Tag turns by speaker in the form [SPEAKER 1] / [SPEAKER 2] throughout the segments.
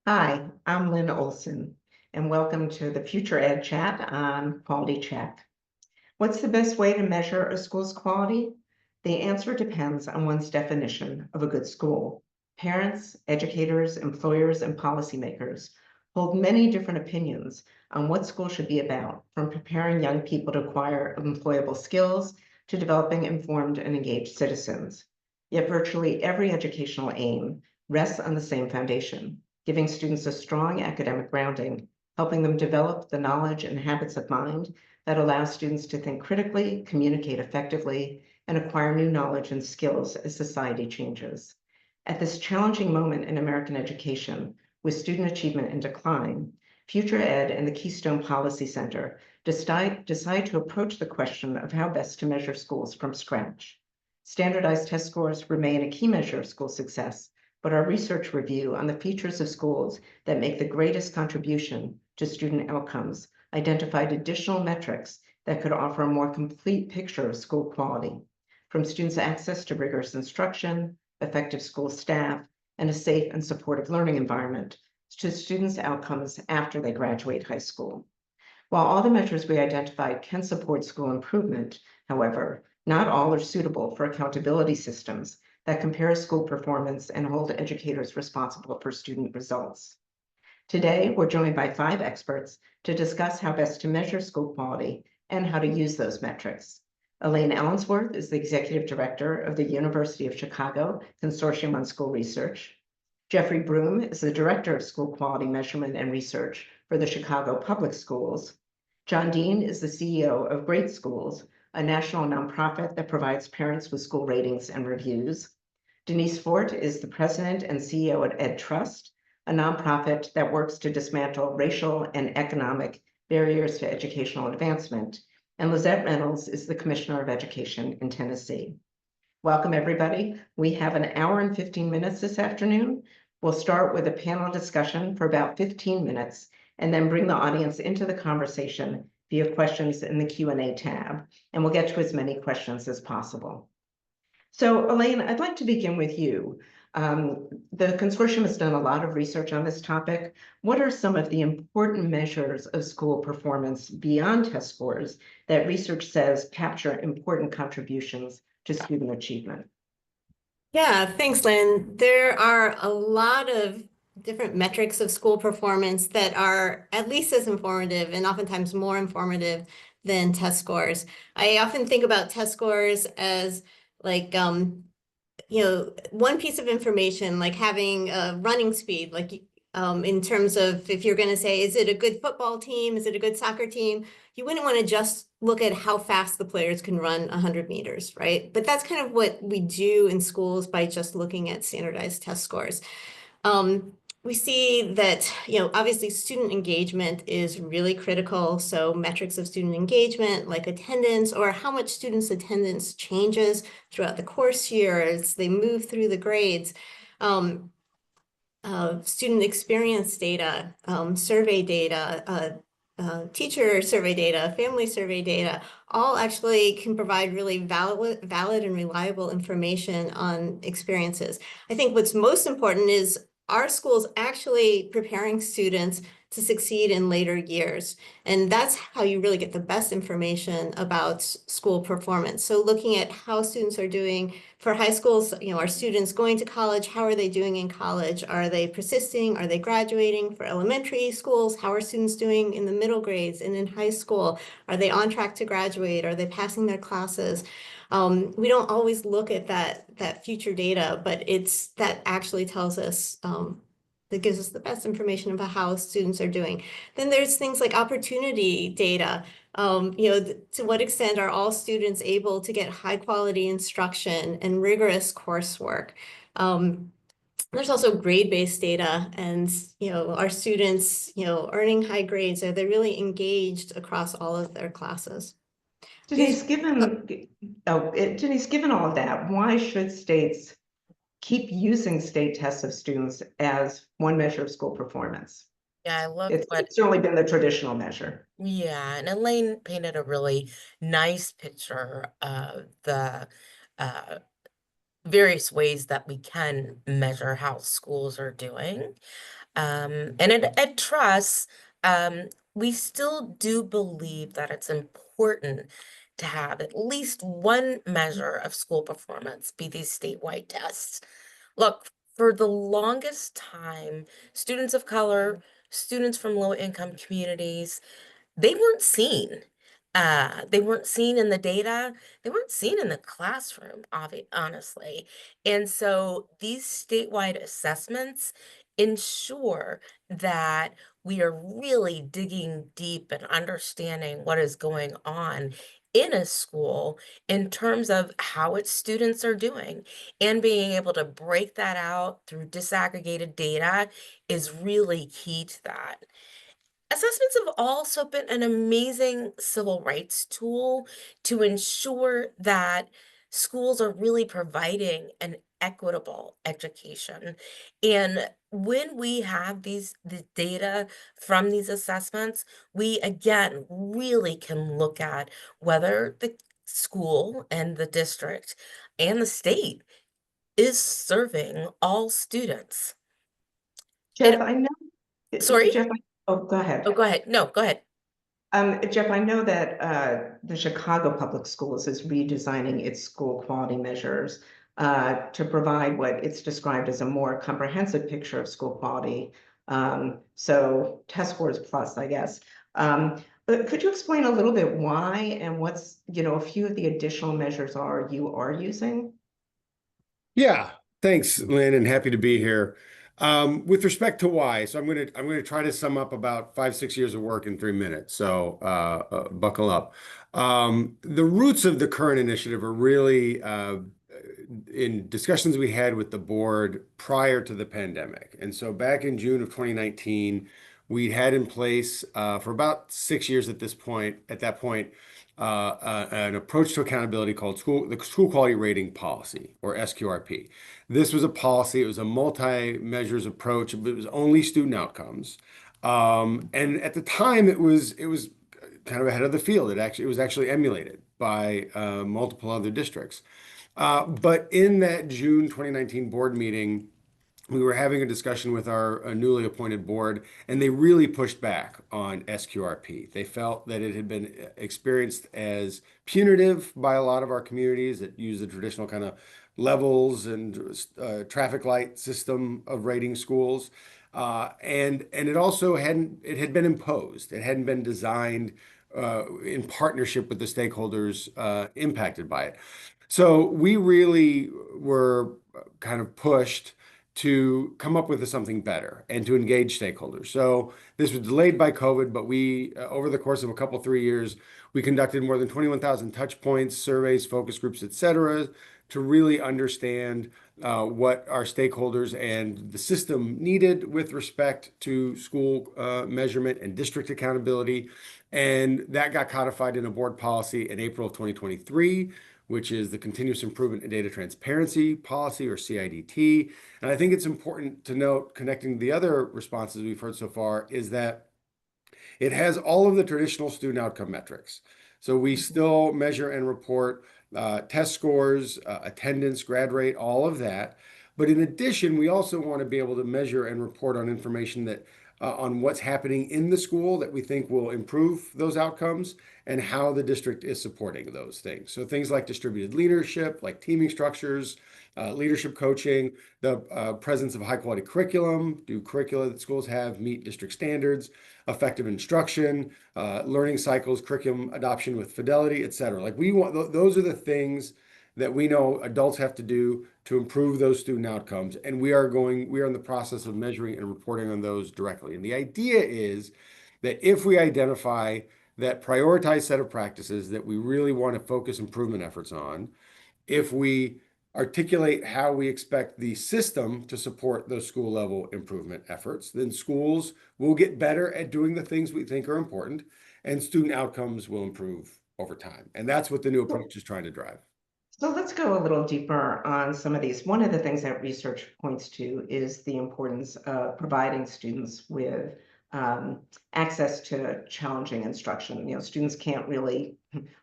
[SPEAKER 1] Hi, I'm Lynn Olson, and welcome to the Future Ed Chat on Quality Check. What's the best way to measure a school's quality? The answer depends on one's definition of a good school. Parents, educators, employers, and policymakers hold many different opinions on what school should be about, from preparing young people to acquire employable skills to developing informed and engaged citizens. Yet virtually every educational aim rests on the same foundation: giving students a strong academic grounding, helping them develop the knowledge and habits of mind that allows students to think critically, communicate effectively, and acquire new knowledge and skills as society changes. At this challenging moment in American education, with student achievement in decline, Future Ed and the Keystone Policy Center decide to approach the question of how best to measure schools from scratch. Standardized test scores remain a key measure of school success, but our research review on the features of schools that make the greatest contribution to student outcomes identified additional metrics that could offer a more complete picture of school quality, from students' access to rigorous instruction, effective school staff, and a safe and supportive learning environment, to students' outcomes after they graduate high school. While all the measures we identified can support school improvement, however, not all are suitable for accountability systems that compare school performance and hold educators responsible for student results. Today, we're joined by 5 experts to discuss how best to measure school quality and how to use those metrics. Elaine Allensworth is the Executive Director of the University of Chicago Consortium on School Research. Jeffrey Broom is the Director of School Quality Measurement and Research for the Chicago Public Schools. Jon Deane is the CEO of GreatSchools, a national nonprofit that provides parents with school ratings and reviews. Denise Forte is the President and CEO at EdTrust, a nonprofit that works to dismantle racial and economic barriers to educational advancement. And Lizzette Reynolds is the Commissioner of Education in Tennessee. Welcome, everybody. We have an hour and 15 minutes this afternoon. We'll start with a panel discussion for about 15 minutes and then bring the audience into the conversation via questions in the Q&A tab. And we'll get to as many questions as possible. So, Elaine, I'd like to begin with you. The consortium has done a lot of research on this topic. What are some of the important measures of school performance beyond test scores that research says capture important contributions to student achievement?
[SPEAKER 2] Yeah, thanks, Lynn. There are a lot of different metrics of school performance that are at least as informative and oftentimes more informative than test scores. I often think about test scores as like, one piece of information, like having a running speed, like in terms of if you're going to say, is it a good football team? Is it a good soccer team? You wouldn't want to just look at how fast the players can run 100 meters, right? But that's kind of what we do in schools by just looking at standardized test scores. We see that, obviously student engagement is really critical. So metrics of student engagement like attendance or how much students' attendance changes throughout the course year as they move through the grades. Student experience data, survey data, teacher survey data, family survey data, all actually can provide really valid and reliable information on experiences. I think what's most important is our schools actually preparing students to succeed in later years. And that's how you really get the best information about school performance. So looking at how students are doing for high schools, are students going to college? How are they doing in college? Are they persisting? Are they graduating? For elementary schools, how are students doing in the middle grades and in high school? Are they on track to graduate? Are they passing their classes? We don't always look at that future data, but it's that actually tells us that gives us the best information about how students are doing. Then there's things like opportunity data. To what extent are all students able to get high quality instruction and rigorous coursework? There's also grade-based data and, are students, earning high grades? Are they really engaged across all of their classes?
[SPEAKER 1] Denise, given all of that, why should states keep using state tests of students as one measure of school performance?
[SPEAKER 3] Yeah, I love
[SPEAKER 1] It's
[SPEAKER 3] what,
[SPEAKER 1] certainly been the traditional measure.
[SPEAKER 3] yeah, and Elaine painted a really nice picture of the uh, various ways that we can measure how schools are doing. And at EdTrust, we still do believe that it's important to have at least one measure of school performance be these statewide tests. Look, for the longest time, students of color, students from low income communities, they weren't seen. They weren't seen in the data. They weren't seen in the classroom, honestly. And so these statewide assessments ensure that we are really digging deep and understanding what is going on in a school in terms of how its students are doing. And being able to break that out through disaggregated data is really key to that. Assessments have also been an amazing civil rights tool to ensure that schools are really providing an equitable education. And when we have the data from these assessments, we again really can look at whether the school and the district and the state is serving all students.
[SPEAKER 1] Jeff, I know,
[SPEAKER 3] Sorry?
[SPEAKER 1] Jeff, oh, go ahead.
[SPEAKER 3] Oh, go ahead. No, go ahead.
[SPEAKER 1] Jeff, I know that the Chicago Public Schools is redesigning its school quality measures to provide what it's described as a more comprehensive picture of school quality. So test scores plus, I guess. But could you explain a little bit why and what's, a few of the additional measures you are using?
[SPEAKER 4] Yeah, thanks, Lynn, and happy to be here. With respect to why, so I'm gonna try to sum up about 5-6 years of work in 3 minutes. So buckle up. The roots of the current initiative are really in discussions we had with the board prior to the pandemic. And so back in June of 2019, we had in place for about 6 years at that point, an approach to accountability called the School Quality Rating Policy, or SQRP. This was a policy, it was a multi-measures approach, but it was only student outcomes. And at the time, it was kind of ahead of the field. It was actually emulated by multiple other districts. But in that June 2019 board meeting, we were having a discussion with our newly appointed board, and they really pushed back on SQRP. They felt that it had been experienced as punitive by a lot of our communities that use the traditional kind of levels and traffic light system of rating schools. And it also had been imposed. It hadn't been designed in partnership with the stakeholders impacted by it. So we really were kind of pushed to come up with something better and to engage stakeholders. So this was delayed by COVID, but we, over the course of a couple, 3 years, we conducted more than 21,000 touch points, surveys, focus groups, et cetera, to really understand what our stakeholders and the system needed with respect to school measurement and district accountability. And that got codified in a board policy in April of 2023, which is the Continuous Improvement in Data Transparency Policy, or CIDT. And I think it's important to note, connecting the other responses we've heard so far, is that it has all of the traditional student outcome metrics. So we still measure and report test scores, attendance, grad rate, all of that. But in addition, we also want to be able to measure and report on information that on what's happening in the school that we think will improve those outcomes and how the district is supporting those things. So things like distributed leadership, like teaming structures, leadership coaching, the presence of high quality curriculum, do curricula that schools have meet district standards, effective instruction, learning cycles, curriculum adoption with fidelity, et cetera. Like we want, those are the things that we know adults have to do to improve those student outcomes. And we are in the process of measuring and reporting on those directly. And the idea is that if we identify that prioritized set of practices that we really want to focus improvement efforts on, if we articulate how we expect the system to support those school level improvement efforts, then schools will get better at doing the things we think are important, and student outcomes will improve over time. And that's what the new approach is trying to drive.
[SPEAKER 1] So let's go a little deeper on some of these. One of the things that research points to is the importance of providing students with access to challenging instruction. Students can't really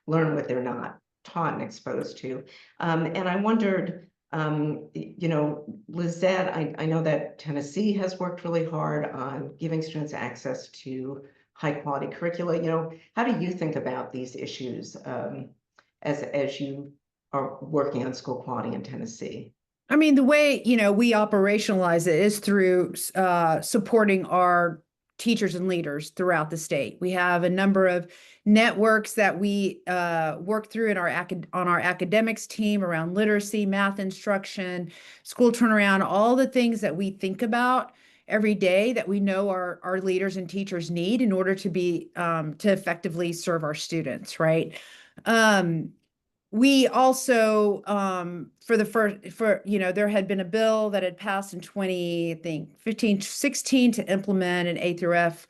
[SPEAKER 1] learn what they're not taught and exposed to. And I wondered, You know, Lizzette, I know that Tennessee has worked really hard on giving students access to high quality curricula. You know, how do you think about these issues as you are working on school quality in Tennessee?
[SPEAKER 5] I mean, the way, we operationalize it is through supporting our teachers and leaders throughout the state. We have a number of networks that we work through in on our academics team around literacy, math instruction, school turnaround, all the things that we think about every day that we know our leaders and teachers need in order to be to effectively serve our students, right? We also, there had been a bill that had passed in 15, 16 to implement an A through F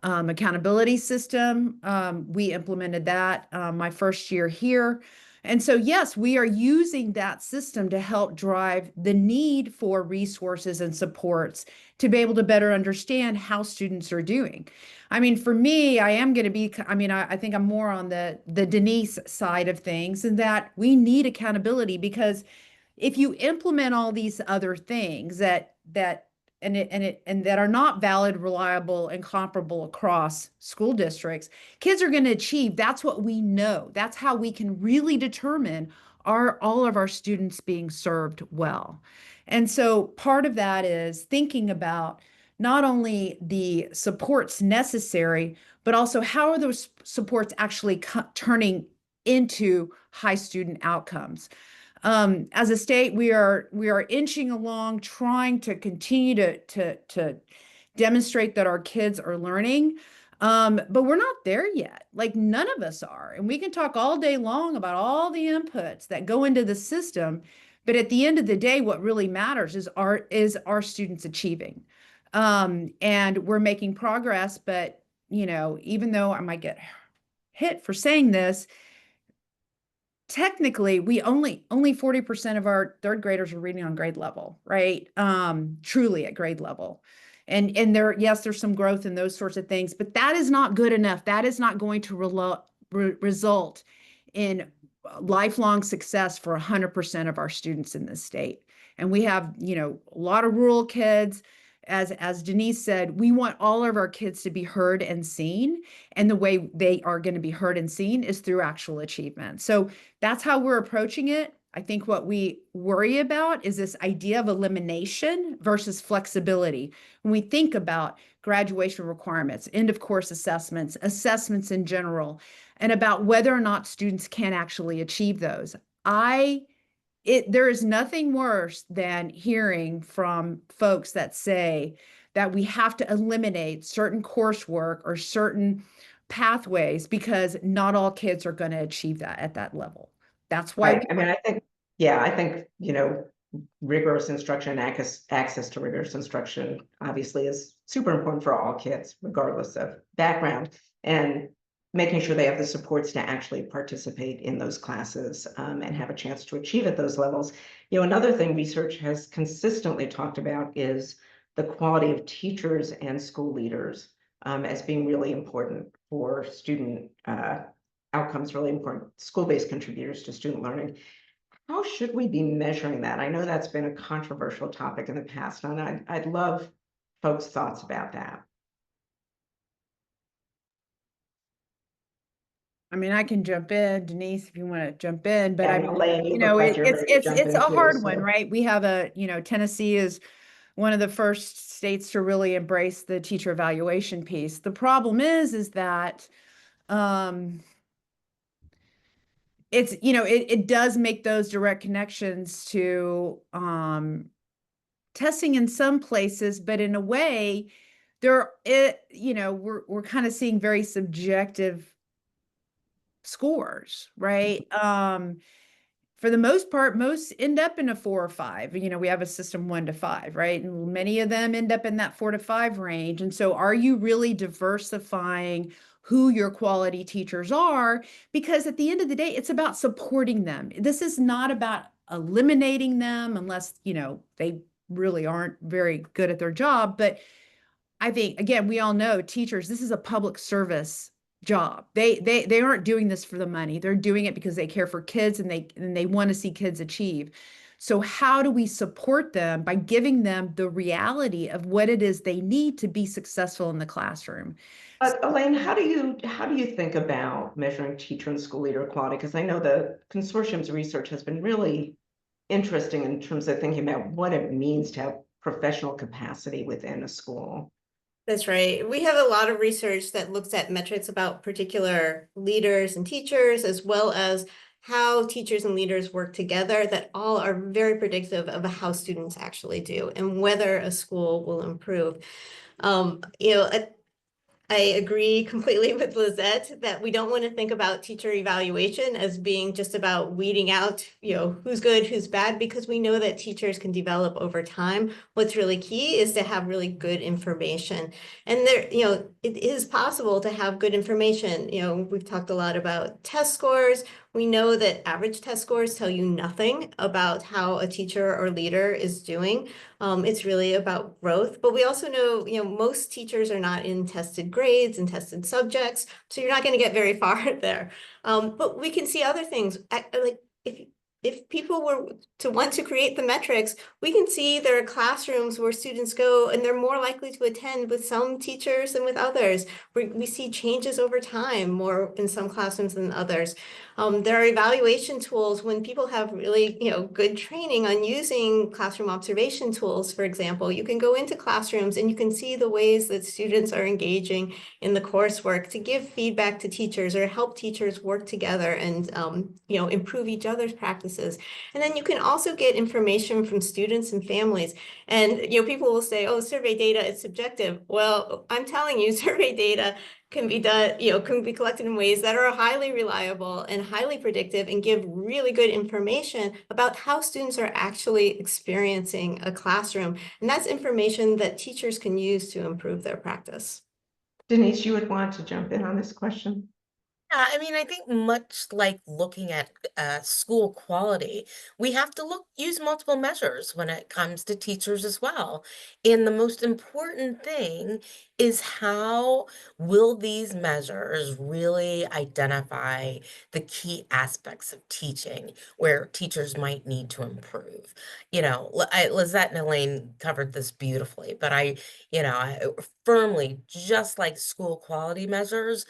[SPEAKER 5] accountability system. We implemented that my first year here. And so, yes, we are using that system to help drive the need for resources and supports to be able to better understand how students are doing. I mean, for me, I think I'm more on the Denise side of things, and that we need accountability, because if you implement all these other things that are not valid, reliable, and comparable across school districts, kids are going to achieve. That's what we know. That's how we can really determine are all of our students being served well. And so part of that is thinking about not only the supports necessary, but also how are those supports actually turning into high student outcomes. As a state, we are inching along, trying to continue to demonstrate that our kids are learning. But we're not there yet. Like, none of us are. And we can talk all day long about all the inputs that go into the system. But at the end of the day, what really matters is our students achieving. And we're making progress, but even though I might get hit for saying this, technically we only 40% of our third graders are reading on grade level, right? Truly at grade level. And there's some growth in those sorts of things, but that is not good enough. That is not going to result in lifelong success for 100% of our students in this state. And we have, a lot of rural kids. As Denise said, we want all of our kids to be heard and seen. And the way they are going to be heard and seen is through actual achievement. So that's how we're approaching it. I think what we worry about is this idea of elimination versus flexibility. When we think about graduation requirements, end of course assessments in general, and about whether or not students can actually achieve those. There is nothing worse than hearing from folks that say that we have to eliminate certain coursework or certain pathways because not all kids are going to achieve that at that level. That's why.
[SPEAKER 1] Right. I mean, I think, rigorous instruction, access to rigorous instruction obviously is super important for all kids, regardless of background, and making sure they have the supports to actually participate in those classes and have a chance to achieve at those levels. Another thing research has consistently talked about is the quality of teachers and school leaders as being really important for student outcomes, really important school-based contributors to student learning. How should we be measuring that? I know that's been a controversial topic in the past, and I'd love folks' thoughts about that.
[SPEAKER 5] I mean, I can jump in, Denise, if you want to jump in, but
[SPEAKER 1] Elaine,
[SPEAKER 5] it's a hard one, right? We have Tennessee is one of the first states to really embrace the teacher evaluation piece. The problem is that it does make those direct connections to testing in some places, but in a way, we're kind of seeing very subjective scores, right? For the most part, most end up in a 4 or 5. We have a system 1 to 5, right? And many of them end up in that 4 to 5 range. And so are you really diversifying who your quality teachers are? Because at the end of the day, it's about supporting them. This is not about eliminating them unless, they really aren't very good at their job. But I think, again, we all know teachers, this is a public service job. They aren't doing this for the money. They're doing it because they care for kids and they want to see kids achieve. So how do we support them by giving them the reality of what it is they need to be successful in the classroom?
[SPEAKER 1] Elaine, how do you think about measuring teacher and school leader quality? Because I know the consortium's research has been really interesting in terms of thinking about what it means to have professional capacity within a school.
[SPEAKER 2] That's right. We have a lot of research that looks at metrics about particular leaders and teachers, as well as how teachers and leaders work together, that all are very predictive of how students actually do and whether a school will improve. You know, I agree completely with Lizzette that we don't want to think about teacher evaluation as being just about weeding out, who's good, who's bad, because we know that teachers can develop over time. What's really key is to have really good information. And there, it is possible to have good information. We've talked a lot about test scores. We know that average test scores tell you nothing about how a teacher or leader is doing. It's really about growth, but we also know, most teachers are not in tested grades and tested subjects, so you're not going to get very far there. But we can see other things, like if people were to want to create the metrics, we can see there are classrooms where students go and they're more likely to attend with some teachers than with others. We see changes over time, more in some classrooms than others. There are evaluation tools when people have really, good training on using classroom observation tools. For example, you can go into classrooms and you can see the ways that students are engaging in the coursework to give feedback to teachers or help teachers work together and, improve each other's practices. And then you can also get information from students and families. And, people will say, oh, survey data is subjective. Well, I'm telling you, survey data can be done, can be collected in ways that are highly reliable and highly predictive and give really good information about how students are actually experiencing a classroom. And that's information that teachers can use to improve their practice.
[SPEAKER 1] Denise, you would want to jump in on this question?
[SPEAKER 3] Yeah, I mean, I think much like looking at school quality, we have to use multiple measures when it comes to teachers as well. And the most important thing is how will these measures really identify the key aspects of teaching where teachers might need to improve. Lizzette and Elaine covered this beautifully, but I firmly, just like school quality measures,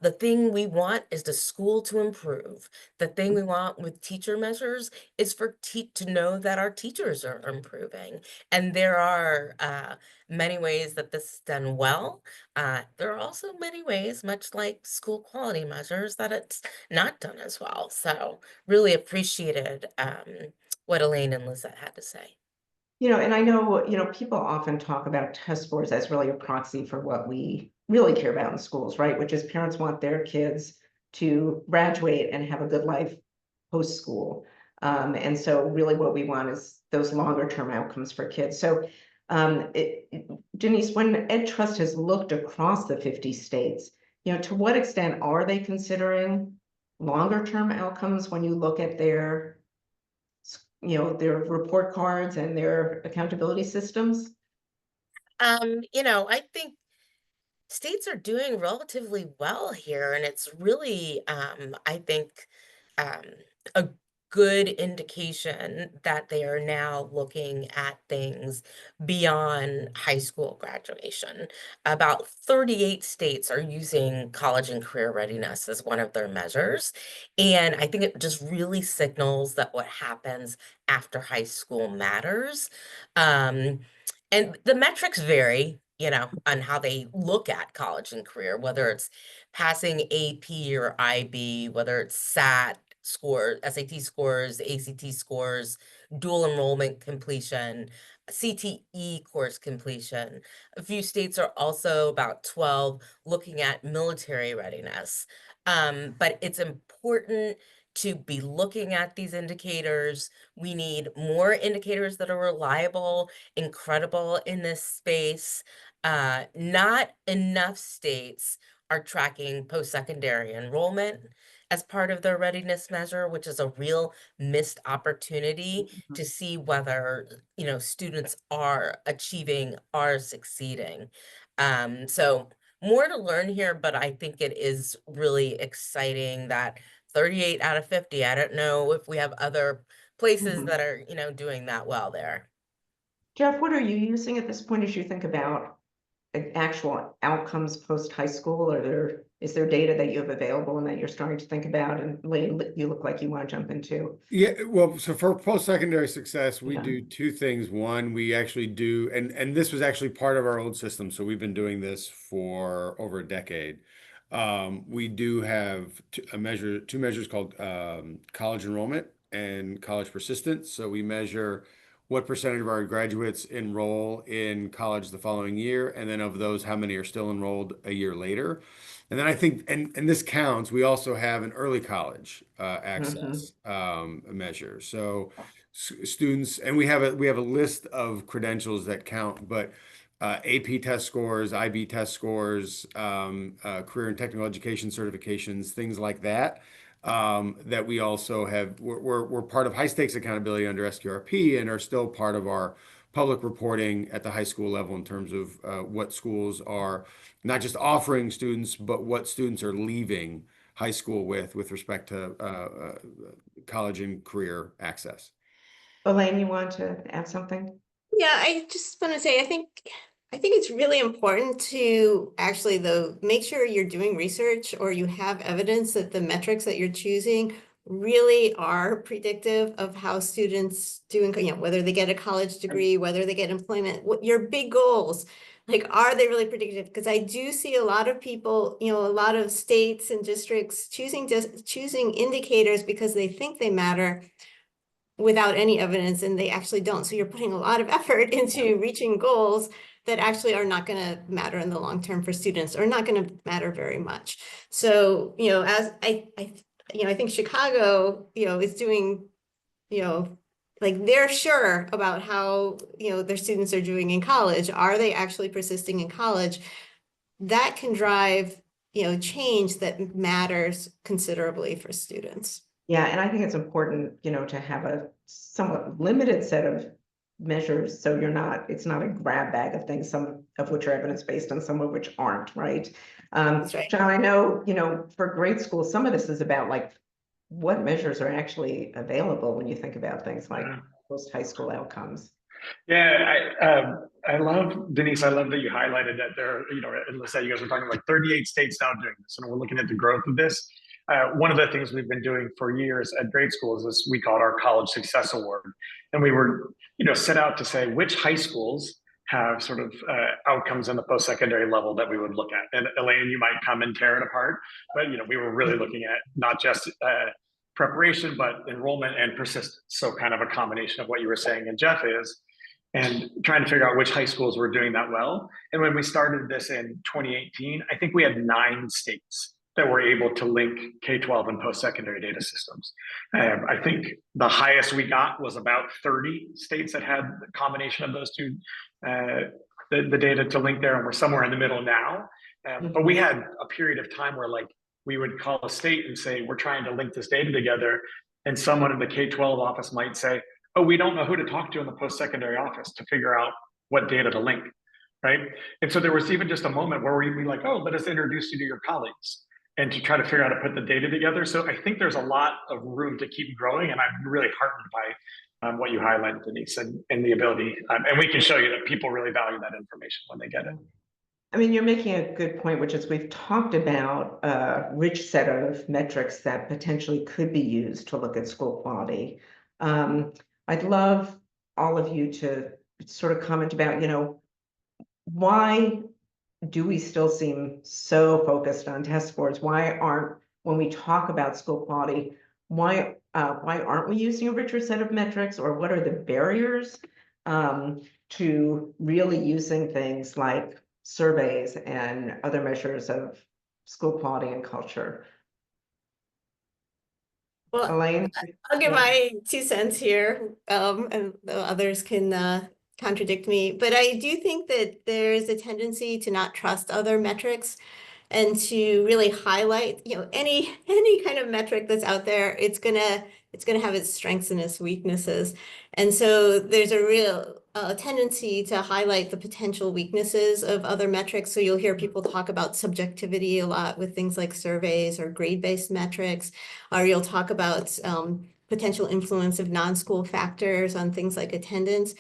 [SPEAKER 3] the thing we want is the school to improve. The thing we want with teacher measures is for to know that our teachers are improving. And there are many ways that this is done well. There are also many ways, much like school quality measures, that it's not done as well. So really appreciated what Elaine and Lizzette had to say.
[SPEAKER 1] And I know, people often talk about test scores as really a proxy for what we really care about in schools, right? Which is parents want their kids to graduate and have a good life post-school. And so really what we want is those longer term outcomes for kids. So Denise, when EdTrust has looked across the 50 states, to what extent are they considering longer term outcomes when you look at their report cards and their accountability systems?
[SPEAKER 3] I think states are doing relatively well here, and it's really, I think, a good indication that they are now looking at things beyond high school graduation. About 38 states are using college and career readiness as one of their measures, and I think it just really signals that what happens after high school matters. And the metrics vary, on how they look at college and career, whether it's passing AP or IB, whether it's SAT scores, ACT scores, dual enrollment completion, CTE course completion. A few states are also, about 12, looking at military readiness. But it's important to be looking at these indicators. We need more indicators that are reliable and credible in this space. Not enough states are tracking post-secondary enrollment as part of their readiness measure, which is a real missed opportunity to see whether, students are achieving, are succeeding. So more to learn here, but I think it is really exciting that 38 out of 50, I don't know if we have other places
[SPEAKER 1] Mhm.
[SPEAKER 3] that are, you know, doing that well there.
[SPEAKER 1] Jeff, what are you using at this point as you think about actual outcomes post high school? Is there data that you have available and that you're starting to think about? And Lynn, you look like you want to jump into.
[SPEAKER 4] Yeah, well, so for post-secondary success, we
[SPEAKER 1] Yeah.
[SPEAKER 4] do two things. One, we actually do, and this was actually part of our old system, so we've been doing this for over a decade. We do have two measures called college enrollment and college persistence. So we measure what percentage of our graduates enroll in college the following year, and then of those, how many are still enrolled a year later. And then I think, and this counts, we also have an early college access measure. So students, and we have a list of credentials that count, but AP test scores, IB test scores, career and technical education certifications, things like that. That we also have, we're part of high stakes accountability under SQRP and are still part of our public reporting at the high school level in terms of what schools are not just offering students, but what students are leaving high school with respect to college and career access.
[SPEAKER 1] Elaine, you want to add something?
[SPEAKER 2] Yeah, I just want to say, I think it's really important to actually, though, make sure you're doing research or you have evidence that the metrics that you're choosing really are predictive of how students do, you know, whether they get a college degree, whether they get employment, what your big goals, like, are they really predictive? Because I do see a lot of people, you know, a lot of states and districts choosing indicators because they think they matter without any evidence, and they actually don't. So you're putting a lot of effort into reaching goals that actually are not going to matter in the long term for students, or not going to matter very much. So, you know, as I think Chicago, you know, is doing, you know, like, they're sure about how, you know, their students are doing in college. Are they actually persisting in college? That can drive, you know, change that matters considerably for students.
[SPEAKER 1] Yeah, and I think it's important, you know, to have a somewhat limited set of measures, so it's not a grab bag of things, some of which are evidence-based and some of which aren't, right?
[SPEAKER 2] That's right.
[SPEAKER 1] John, I know, you know, for grade school, some of this is about like what measures are actually available when you think about things like post-high school outcomes.
[SPEAKER 6] Yeah, I love, Denise, I love that you highlighted that there, you know, and Lizzette, you guys were talking like 38 states now doing this, and we're looking at the growth of this. One of the things we've been doing for years at GreatSchools is we call it our College Success Award. And we were, you know, set out to say which high schools have sort of outcomes in the post-secondary level that we would look at. And Elaine, you might come and tear it apart, but, you know, we were really looking at not just preparation, but enrollment and persistence. So kind of a combination of what you were saying and Jeff is, and trying to figure out which high schools were doing that well. And when we started this in 2018, I think we had 9 states that were able to link K-12 and post-secondary data systems. I think the highest we got was about 30 states that had the combination of those two, the data to link there, and we're somewhere in the middle now. But we had a period of time where, like, we would call a state and say, we're trying to link this data together, and someone in the K-12 office might say, oh, we don't know who to talk to in the post-secondary office to figure out what data to link, right? And so there was even just a moment where we'd be like, oh, let us introduce you to your colleagues, and to try to figure out how to put the data together. So I think there's a lot of room to keep growing, and I'm really heartened by what you highlighted, Denise, and the ability, and we can show you that people really value that information when they get it.
[SPEAKER 1] I mean, you're making a good point, which is we've talked about a rich set of metrics that potentially could be used to look at school quality. I'd love all of you to sort of comment about, you know, why do we still seem so focused on test scores? Why aren't, when we talk about school quality, why aren't we using a richer set of metrics, or what are the barriers to really using things like surveys and other measures of school quality and culture?
[SPEAKER 2] Well,
[SPEAKER 1] Elaine?
[SPEAKER 2] I'll give
[SPEAKER 1] Yeah.
[SPEAKER 2] my 2 cents here, and the others can contradict me. But I do think that there's a tendency to not trust other metrics, and to really highlight, you know, any kind of metric that's out there. It's gonna have its strengths and its weaknesses, and so there's a real tendency to highlight the potential weaknesses of other metrics. So you'll hear people talk about subjectivity a lot with things like surveys or grade-based metrics, or you'll talk about potential influence of non-school factors on things like attendance.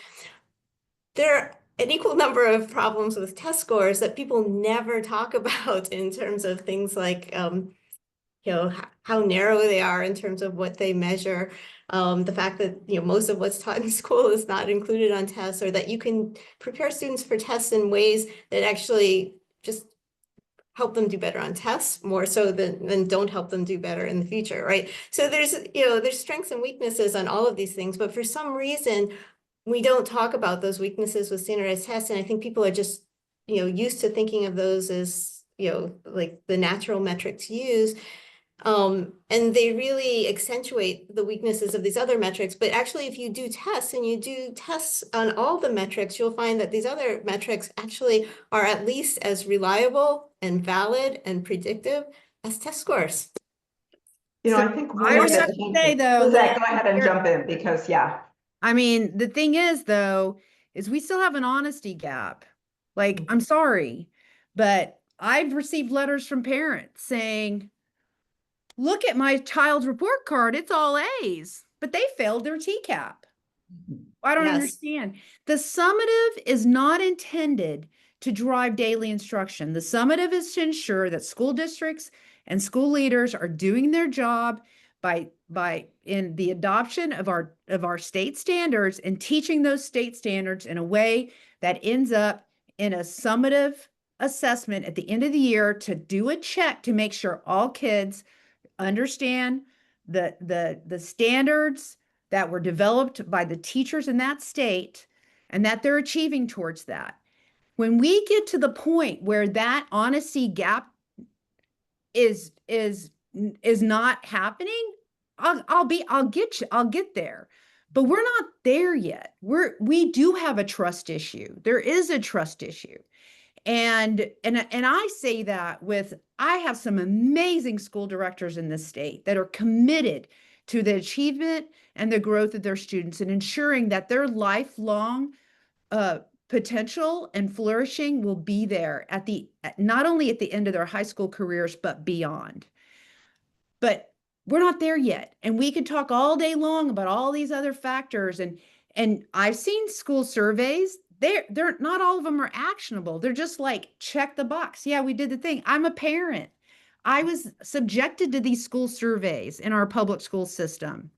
[SPEAKER 2] There are an equal number of problems with test scores that people never talk about in terms of things like, how narrow they are in terms of what they measure. The fact that, most of what's taught in school is not included on tests, or that you can prepare students for tests in ways that actually just help them do better on tests more so than don't help them do better in the future, right? So there's strengths and weaknesses on all of these things, but for some reason, we don't talk about those weaknesses with standardized tests. And I think people are just, used to thinking of those as, like the natural metric to use. And they really accentuate the weaknesses of these other metrics. But actually, if you do tests and you do tests on all the metrics, you'll find that these other metrics actually are at least as reliable and valid and predictive as test scores.
[SPEAKER 1] I think
[SPEAKER 5] I would have to say, though,
[SPEAKER 1] Lizzette, go ahead and jump in because,
[SPEAKER 5] I mean, the thing is, though, is we still have an honesty gap. Like, I'm sorry, but I've received letters from parents saying, look at my child's report card, it's all A's, but they failed their TCAP. I don't understand. The summative is not intended to drive daily instruction. The summative is to ensure that school districts and school leaders are doing their job by in the adoption of our state standards and teaching those state standards in a way that ends up in a summative assessment at the end of the year to do a check to make sure all kids understand the standards that were developed by the teachers in that state and that they're achieving towards that. When we get to the point where that honesty gap is not happening, I'll get there. But we're not there yet. We do have a trust issue. There is a trust issue. And I say that I have some amazing school directors in this state that are committed to the achievement and the growth of their students and ensuring that their lifelong potential and flourishing will be there not only at the end of their high school careers, but beyond. But we're not there yet. And we could talk all day long about all these other factors. And I've seen school surveys. They're not all of them are actionable. They're just like, check the box. Yeah, we did the thing. I'm a parent. I was subjected to these school surveys in our public school system.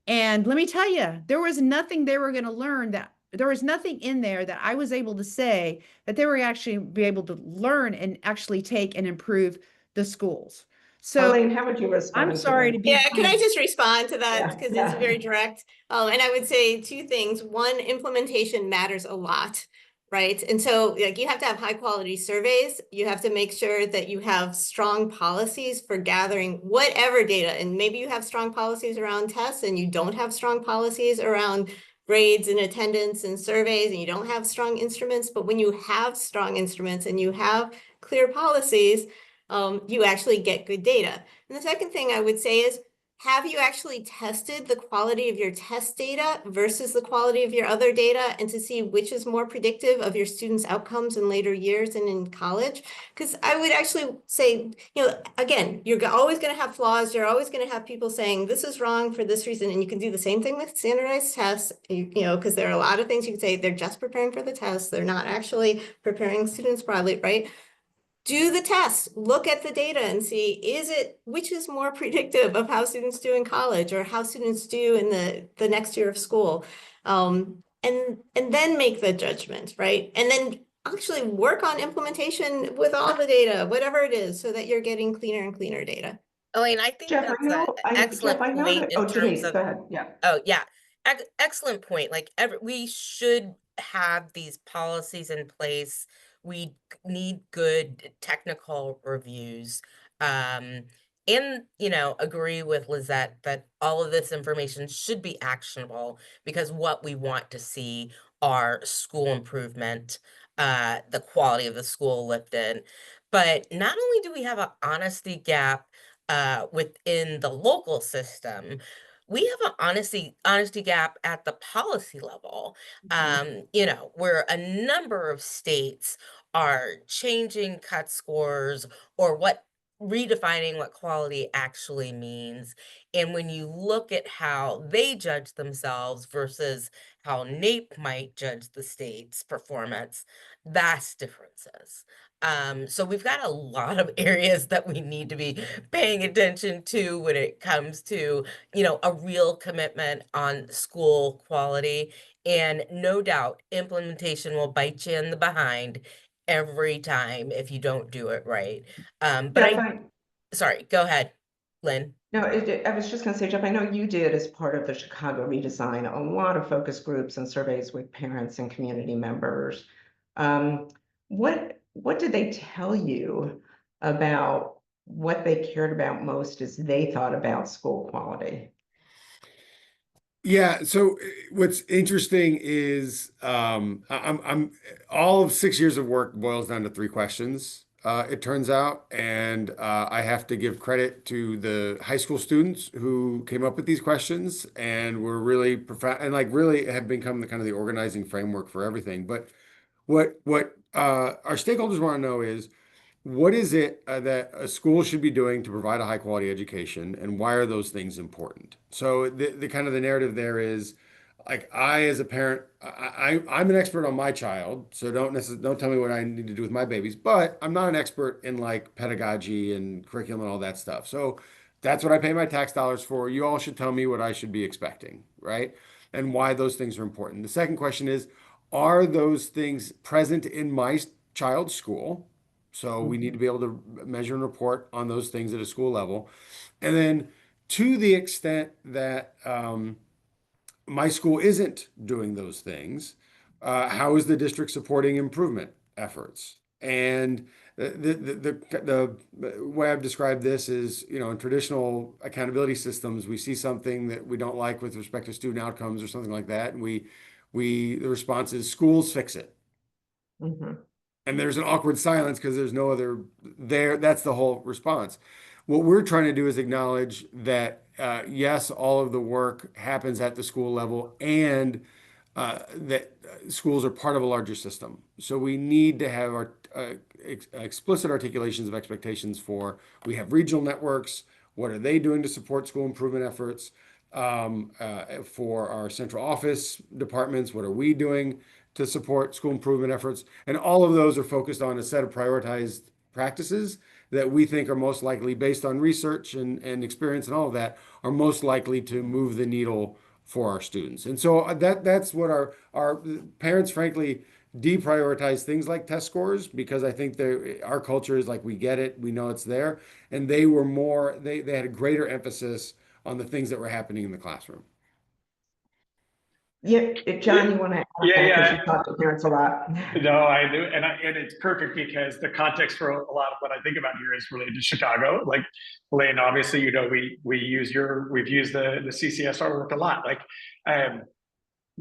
[SPEAKER 5] And let me tell you, there was nothing they were going to learn there was nothing in there that I was able to say that they were actually be able to learn and actually take and improve the schools. So
[SPEAKER 1] Elaine, how would you respond?
[SPEAKER 5] I'm sorry to be.
[SPEAKER 2] Yeah, can I just respond to that? Because
[SPEAKER 1] Yeah.
[SPEAKER 2] it's very direct. And I would say two things. One, implementation matters a lot, right? And so you have to have high quality surveys. You have to make sure that you have strong policies for gathering whatever data. And maybe you have strong policies around tests and you don't have strong policies around grades and attendance and surveys, and you don't have strong instruments. But when you have strong instruments and you have clear policies, you actually get good data. And the second thing I would say is, have you actually tested the quality of your test data versus the quality of your other data, and to see which is more predictive of your students' outcomes in later years and in college? Because I would actually say, again, you're always going to have flaws. You're always going to have people saying this is wrong for this reason. And you can do the same thing with standardized tests, because there are a lot of things you can say they're just preparing for the test. They're not actually preparing students broadly, right? Do the test, look at the data and see, which is more predictive of how students do in college or how students do in the next year of school. And then make the judgment, right? And then actually work on implementation with all the data, whatever it is, so that you're getting cleaner and cleaner data.
[SPEAKER 3] Elaine, I think
[SPEAKER 1] Jeff,
[SPEAKER 3] that's an excellent point in terms
[SPEAKER 1] Denise,
[SPEAKER 3] of,
[SPEAKER 1] go ahead. Yeah.
[SPEAKER 3] oh yeah, excellent point. Like we should have these policies in place. We need good technical reviews. And agree with Lizzette that all of this information should be actionable, because what we want to see are school improvement, the quality of the school lifted. But not only do we have an honesty gap within the local system, we have an honesty gap at the policy level. Where a number of states are changing cut scores, or what redefining what quality actually means. And when you look at how they judge themselves versus how NAEP might judge the state's performance, vast differences. So we've got a lot of areas that we need to be paying attention to when it comes to, a real commitment on school quality. And no doubt, implementation will bite you in the behind every time if you don't do it right. But
[SPEAKER 1] Jeff,
[SPEAKER 3] sorry, go ahead, Lynn.
[SPEAKER 1] No, I was just going to say, Jeff, I know you did as part of the Chicago redesign, a lot of focus groups and surveys with parents and community members. What did they tell you about what they cared about most as they thought about school quality?
[SPEAKER 4] Yeah, so what's interesting is I'm all of 6 years of work boils down to 3 questions, it turns out, and I have to give credit to the high school students who came up with these questions and were really profound and like really have become the kind of the organizing framework for everything. But what our stakeholders want to know is what is it that a school should be doing to provide a high quality education, and why are those things important? So the kind of the narrative there is, like, I as a parent, I'm an expert on my child, so don't tell me what I need to do with my babies, but I'm not an expert in like pedagogy and curriculum and all that stuff. So that's what I pay my tax dollars for. You all should tell me what I should be expecting, right? And why those things are important. The second question is, are those things present in my child's school? So we need to be able to measure and report on those things at a school level. And then to the extent that my school isn't doing those things, how is the district supporting improvement efforts? And the way I've described this is, in traditional accountability systems, we see something that we don't like with respect to student outcomes or something like that, and the response is schools fix it.
[SPEAKER 1] Mhm.
[SPEAKER 4] And there's an awkward silence because there's no other there. That's the whole response. What we're trying to do is acknowledge that, yes, all of the work happens at the school level, and that schools are part of a larger system. So we need to have our explicit articulations of expectations for, we have regional networks. What are they doing to support school improvement efforts? For our central office departments, what are we doing to support school improvement efforts? And all of those are focused on a set of prioritized practices that we think are most likely, based on research and experience and all of that, are most likely to move the needle for our students. And so that's what our parents, frankly, deprioritize things like test scores, because I think our culture is like, we get it, we know it's there. And they had a greater emphasis on the things that were happening in the classroom.
[SPEAKER 1] Yeah, John, you want to add
[SPEAKER 6] Yeah,
[SPEAKER 1] that because
[SPEAKER 6] yeah.
[SPEAKER 1] you talk to parents a lot.
[SPEAKER 6] No, I do, and it's perfect because the context for a lot of what I think about here is related to Chicago. Like, Elaine, obviously, we've used the CCSR work a lot. Like,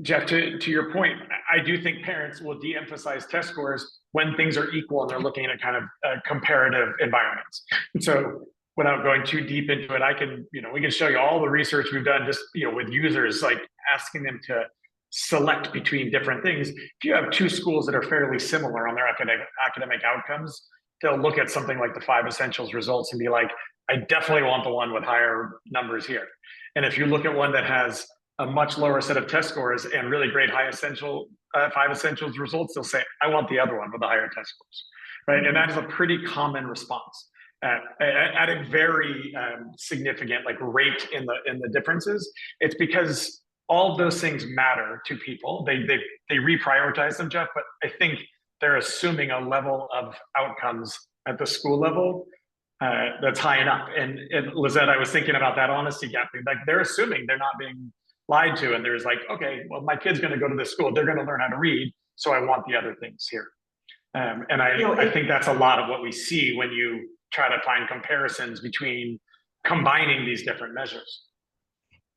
[SPEAKER 6] Jeff, to your point, I do think parents will de-emphasize test scores when things are equal and they're looking at kind of comparative environments. And so, without going too deep into it, we can show you all the research we've done just, with users, like asking them to select between different things. If you have two schools that are fairly similar on their academic outcomes, they'll look at something like the 5 essentials results and be like, I definitely want the one with higher numbers here. And if you look at one that has a much lower set of test scores and really great 5 essentials results, they'll say, I want the other one with the higher test scores, right? And that is a pretty common response at a very significant rate in the differences. It's because all of those things matter to people. They reprioritize them, Jeff, but I think they're assuming a level of outcomes at the school level that's high enough. And Lizzette, I was thinking about that honesty gap. Like, they're assuming they're not being lied to, and there's like, okay, well, my kid's going to go to this school, they're going to learn how to read, so I want the other things here. And I think that's a lot of what we see when you try to find comparisons between combining these different measures.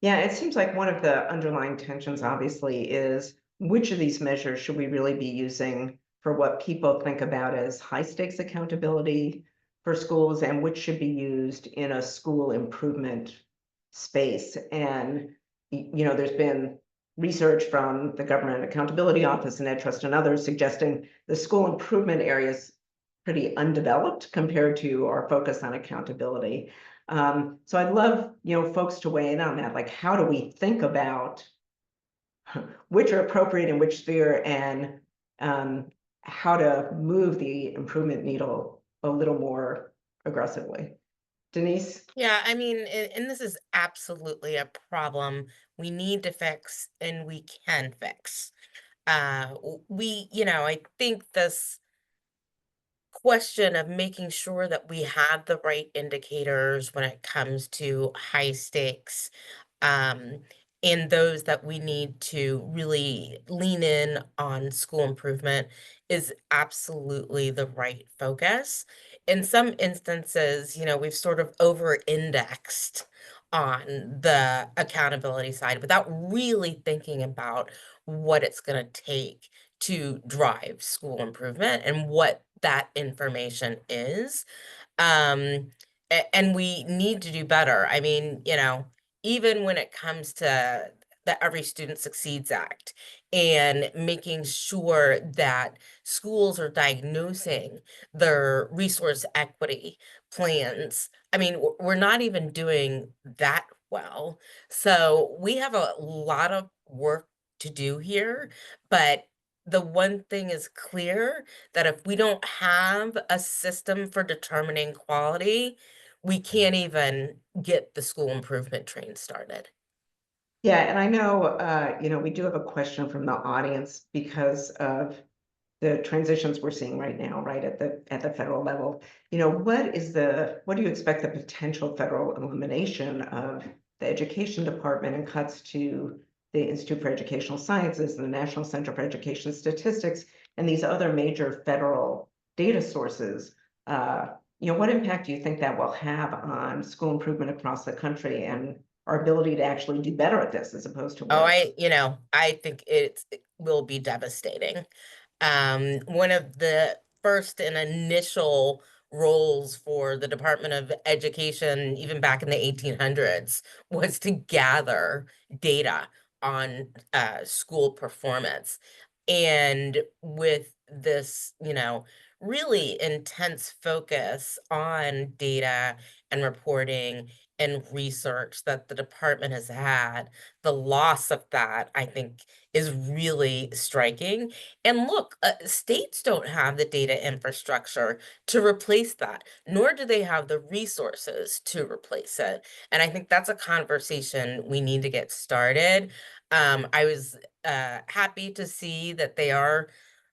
[SPEAKER 1] Yeah, it seems like one of the underlying tensions, obviously, is which of these measures should we really be using for what people think about as high stakes accountability for schools, and which should be used in a school improvement space. And, there's been research from the Government Accountability Office and EdTrust and others suggesting the school improvement areas pretty undeveloped compared to our focus on accountability. So I'd love, folks to weigh in on that. Like, how do we think about which are appropriate in which sphere, and how to move the improvement needle a little more aggressively? Denise?
[SPEAKER 3] Yeah, I mean, and this is absolutely a problem we need to fix and we can fix. I think this question of making sure that we have the right indicators when it comes to high stakes, um, and those that we need to really lean in on school improvement is absolutely the right focus. In some instances, we've sort of over-indexed on the accountability side without really thinking about what it's going to take to drive school improvement and what that information is. And we need to do better. I mean, even when it comes to the Every Student Succeeds Act and making sure that schools are diagnosing their resource equity plans, I mean, we're not even doing that well. So we have a lot of work to do here, but the one thing is clear, that if we don't have a system for determining quality, we can't even get the school improvement train started.
[SPEAKER 1] Yeah, and I know, we do have a question from the audience because of the transitions we're seeing right now, right, at the federal level. What do you expect the potential federal elimination of the education department and cuts to the Institute for Educational Sciences, the National Center for Education Statistics, and these other major federal data sources? What impact do you think that will have on school improvement across the country and our ability to actually do better at this as opposed to
[SPEAKER 3] Oh,
[SPEAKER 1] worse?
[SPEAKER 3] I think it will be devastating. One of the first and initial roles for the Department of Education, even back in the 1800s, was to gather data on school performance. And with this, really intense focus on data and reporting and research that the department has had, the loss of that, I think, is really striking. And look, states don't have the data infrastructure to replace that, nor do they have the resources to replace it. And I think that's a conversation we need to get started. I was happy to see that they are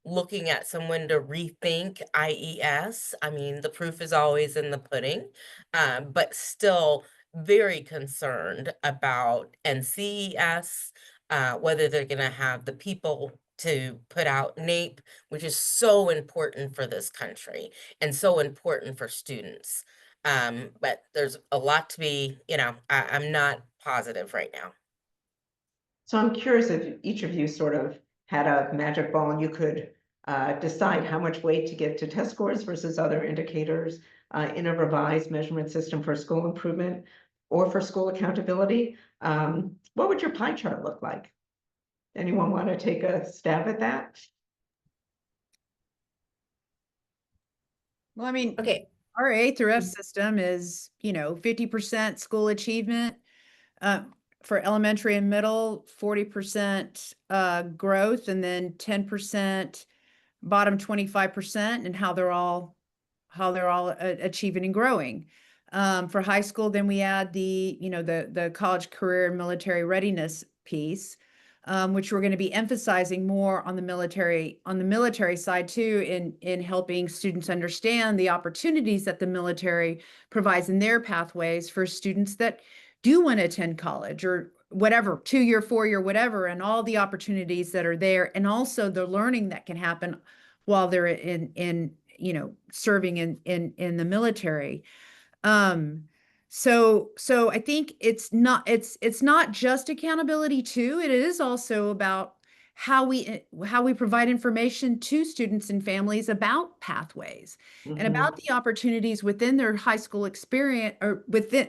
[SPEAKER 3] looking at someone to rethink IES. I mean, the proof is always in the pudding, but still very concerned about NCES, whether they're going to have the people to put out NAEP, which is so important for this country and so important for students. But there's a lot to be, I'm not positive right now.
[SPEAKER 1] So I'm curious if each of you sort of had a magic ball and you could decide how much weight to give to test scores versus other indicators in a revised measurement system for school improvement or for school accountability. What would your pie chart look like? Anyone want to take a stab at that?
[SPEAKER 5] Well, I mean,
[SPEAKER 2] Okay.
[SPEAKER 5] our A through F system is, 50% school achievement for elementary and middle, 40% growth, and then 10% bottom 25%, and how they're all achieving and growing. For high school, then we add the college career and military readiness piece, which we're going to be emphasizing more on the military side too, in helping students understand the opportunities that the military provides in their pathways for students that do want to attend college or whatever, 2-year, 4-year, whatever, and all the opportunities that are there, and also the learning that can happen while they're in serving in the military. So I think it's not just accountability too. It is also about how we provide information to students and families about pathways and about the opportunities within their high school experience or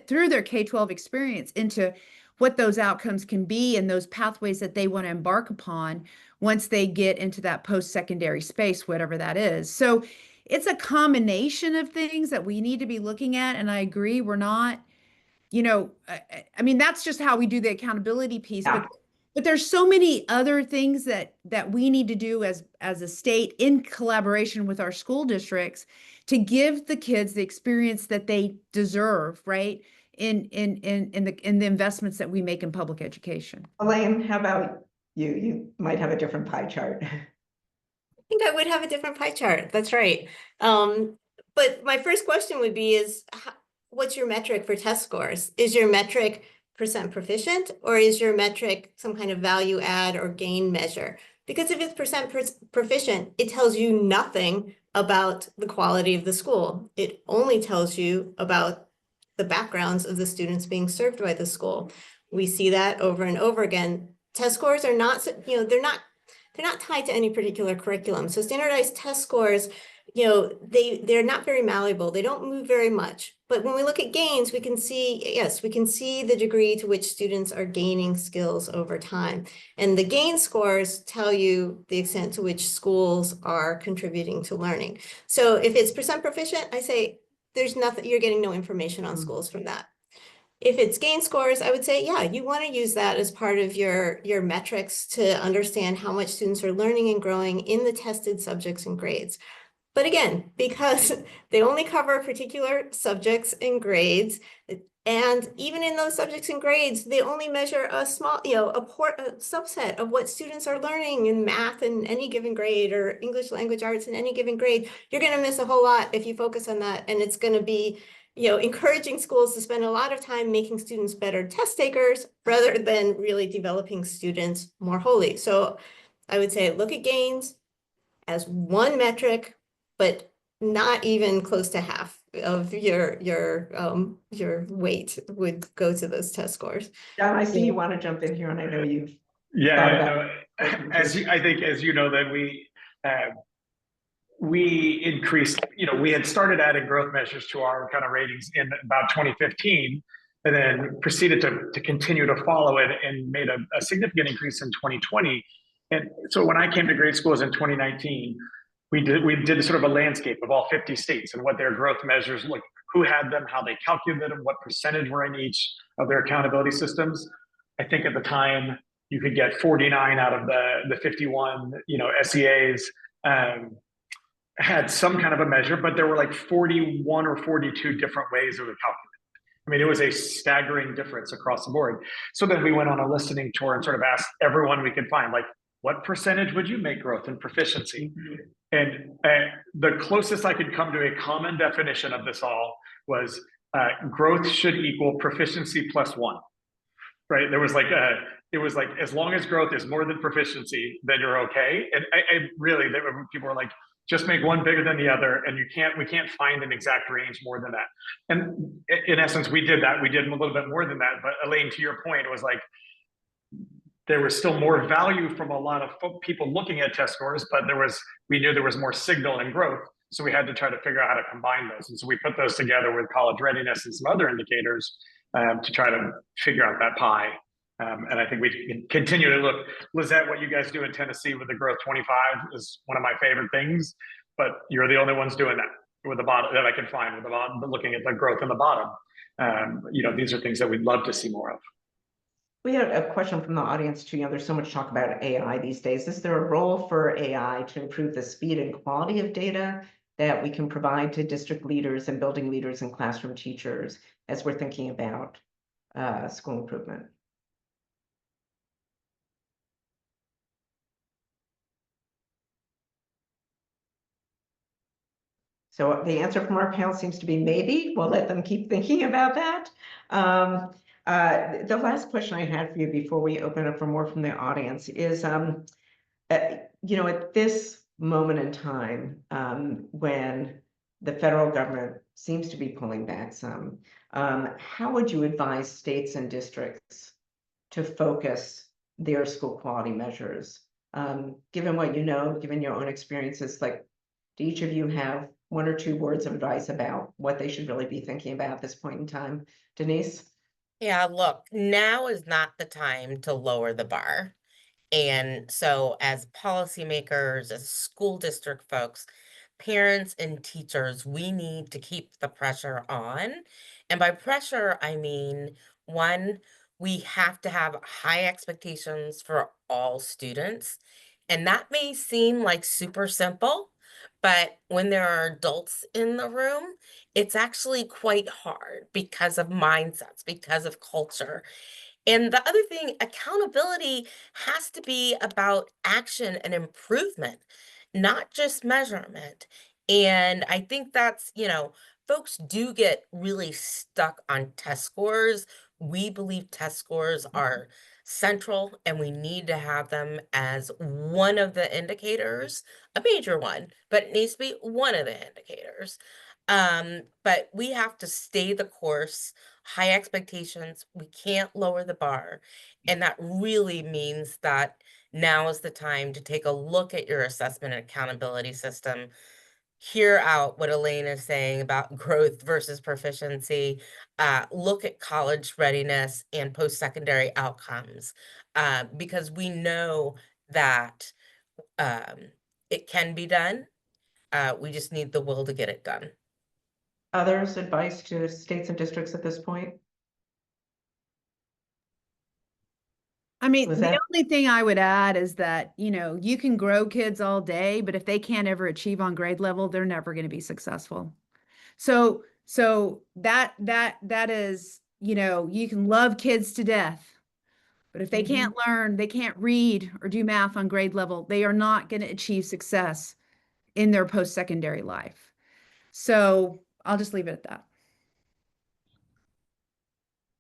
[SPEAKER 5] through their K-12 experience into what those outcomes can be and those pathways that they want to embark upon once they get into that post-secondary space, whatever that is. So it's a combination of things that we need to be looking at. And I agree, we're not, I mean, that's just how we do the accountability piece,
[SPEAKER 1] Yeah.
[SPEAKER 5] but there's so many other things that we need to do as a state in collaboration with our school districts to give the kids the experience that they deserve, right? In the investments that we make in public education.
[SPEAKER 1] Elaine, how about you? You might have a different pie chart.
[SPEAKER 2] I think I would have a different pie chart. That's right. But my first question would be what's your metric for test scores? Is your metric % proficient, or is your metric some kind of value add or gain measure? Because if it's % proficient, it tells you nothing about the quality of the school. It only tells you about the backgrounds of the students being served by the school. We see that over and over again. Test scores are not, they're not tied to any particular curriculum. So standardized test scores, they're not very malleable. They don't move very much. But when we look at gains, we can see, yes, we can see the degree to which students are gaining skills over time. And the gain scores tell you the extent to which schools are contributing to learning. So if it's % proficient, I say there's nothing, you're getting no information on schools from that. If it's gain scores, I would say, yeah, you want to use that as part of your metrics to understand how much students are learning and growing in the tested subjects and grades. But again, because they only cover particular subjects and grades, and even in those subjects and grades, they only measure a small, a subset of what students are learning in math in any given grade or English language arts in any given grade. You're going to miss a whole lot if you focus on that. And it's going to be, encouraging schools to spend a lot of time making students better test takers rather than really developing students more wholly. So I would say look at gains as one metric, but not even close to half of your weight would go to those test scores.
[SPEAKER 1] John, I see you want to jump in here, and I know you've thought
[SPEAKER 6] Yeah,
[SPEAKER 1] about
[SPEAKER 6] as you know, that we increased, we had started adding growth measures to our kind of ratings in about 2015, and then proceeded to continue to follow it and made a significant increase in 2020. And so when I came to Great Schools in 2019, we did sort of a landscape of all 50 states and what their growth measures looked, who had them, how they calculated them, what percentage were in each of their accountability systems. I think at the time you could get 49 out of the 51, SEAs had some kind of a measure, but there were like 41 or 42 different ways of calculating. I mean, it was a staggering difference across the board. So then we went on a listening tour and sort of asked everyone we could find, like, what percentage would you make growth and proficiency? And the closest I could come to a common definition of this all was growth should equal proficiency +1, right? It was like, as long as growth is more than proficiency, then you're okay. And people were like, just make one bigger than the other, and we can't find an exact range more than that. And in essence, we did that. We did a little bit more than that. But Elaine, to your point, it was like, there was still more value from a lot of people looking at test scores, but we knew there was more signal and growth. So we had to try to figure out how to combine those. And so we put those together with college readiness and some other indicators to try to figure out that pie. And I think we continue to look. Lizzette, what you guys do in Tennessee with the Growth 25 is one of my favorite things, but you're the only ones doing that with the bottom that I can find with the bottom, looking at the growth in the bottom. These are things that we'd love to see more of.
[SPEAKER 1] We had a question from the audience too. There's so much talk about AI these days. Is there a role for AI to improve the speed and quality of data that we can provide to district leaders and building leaders and classroom teachers as we're thinking about school improvement? So the answer from our panel seems to be maybe. We'll let them keep thinking about that. The last question I had for you before we open up for more from the audience is, at this moment in time, when the federal government seems to be pulling back some, how would you advise states and districts to focus their school quality measures? Given what you know, given your own experiences, like, do each of you have 1 or 2 words of advice about what they should really be thinking about at this point in time? Denise?
[SPEAKER 3] Yeah, look, now is not the time to lower the bar. And so as policymakers, as school district folks, parents and teachers, we need to keep the pressure on. And by pressure, I mean, one, we have to have high expectations for all students. And that may seem like super simple, but when there are adults in the room, it's actually quite hard because of mindsets, because of culture. And the other thing, accountability has to be about action and improvement, not just measurement. And I think that's, folks do get really stuck on test scores. We believe test scores are central and we need to have them as one of the indicators, a major one, but it needs to be one of the indicators. But we have to stay the course, high expectations. We can't lower the bar. And that really means that now is the time to take a look at your assessment and accountability system, hear out what Elaine is saying about growth versus proficiency, look at college readiness and post-secondary outcomes, because we know that it can be done. We just need the will to get it done.
[SPEAKER 1] Others, advice to states and districts at this point?
[SPEAKER 5] I mean,
[SPEAKER 1] Was
[SPEAKER 5] the
[SPEAKER 1] that-
[SPEAKER 5] only thing I would add is that, you can grow kids all day, but if they can't ever achieve on grade level, they're never going to be successful. So that is, you can love kids to death, but if they can't learn, they can't read or do math on grade level, they are not going to achieve success in their post-secondary life. So I'll just leave it at that.